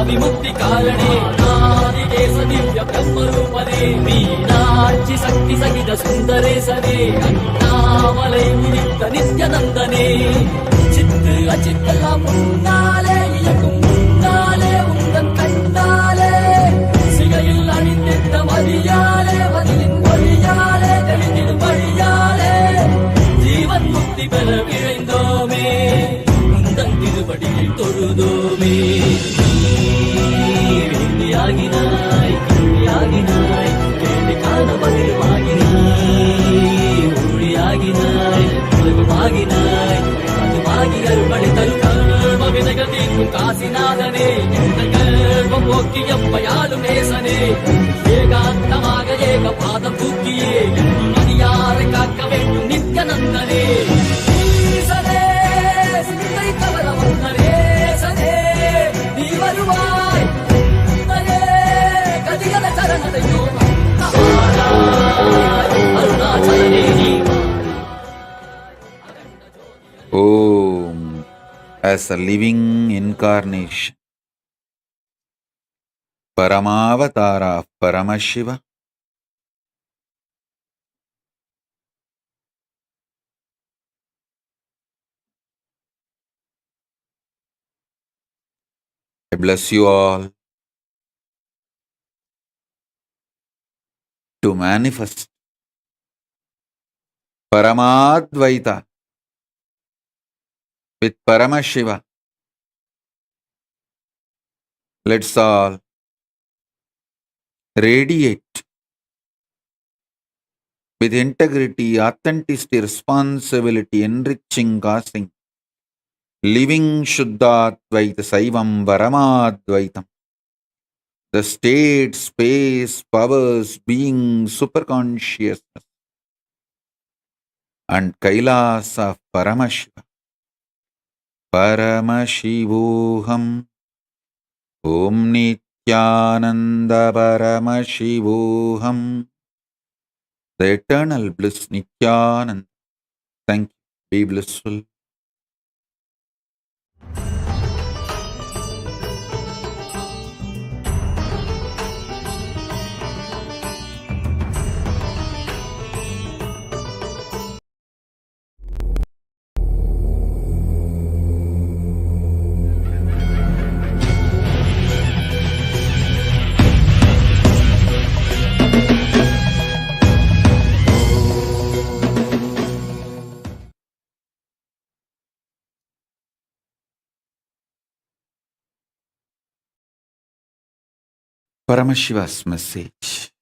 विमुक्ति कारणे नादिकेश दिव्य ब्रह्मरूपने मीनाक्षि शक्ति सहित सुंदरेशने अन्नामलै उदित नित्यानंदने चित्त अचित्तெல்லாம் முன்னாலே இயக்கும் முன்னாலே உந்தன் கண்ணாலே சிகையில் அணிந்திட்ட மதியாலே மதியின் மொழியாலே தெளிந்திடும் வழியாலே ஜீவன் முக்தி பெற விழைந்தோமே உந்தன் திருவடியில் தொழுதோமே ஆகினாய் ஆகினாய் கேள்வி காண மகிழ்வாகினாய் ஒளியாகினாய் உலகமாகினாய் அதுமாகி அருள்படி தரும் கர்ம வினைகள் தீர்க்கும் காசிநாதனே எங்கள் கர்மம் போக்கி எப்பயாலும் நேசனே ஏகாந்தமாக ஏக பாதம் தூக்கியே மதியாரை காக்க வேண்டும் நித்யானந்தனே ஈசனே சிந்தை தவற வந்த நேசனே நீ வருவாய் Om, as a living incarnation, Paramavatara of Paramashiva, I bless you all to manifest Paramadvaita with Paramashiva. Let's all radiate with integrity, authenticity, responsibility, enriching, causing, living Shuddhadvaita, Saivam, Paramadvaitam. The state, space, powers, being, superconsciousness, and Kailas of Paramashiva. Paramashivoham Om Nithyananda. Nithyananda Paramashivoham. The eternal bliss Nithyananda. Thank you. Be blissful. Paramashiva's message.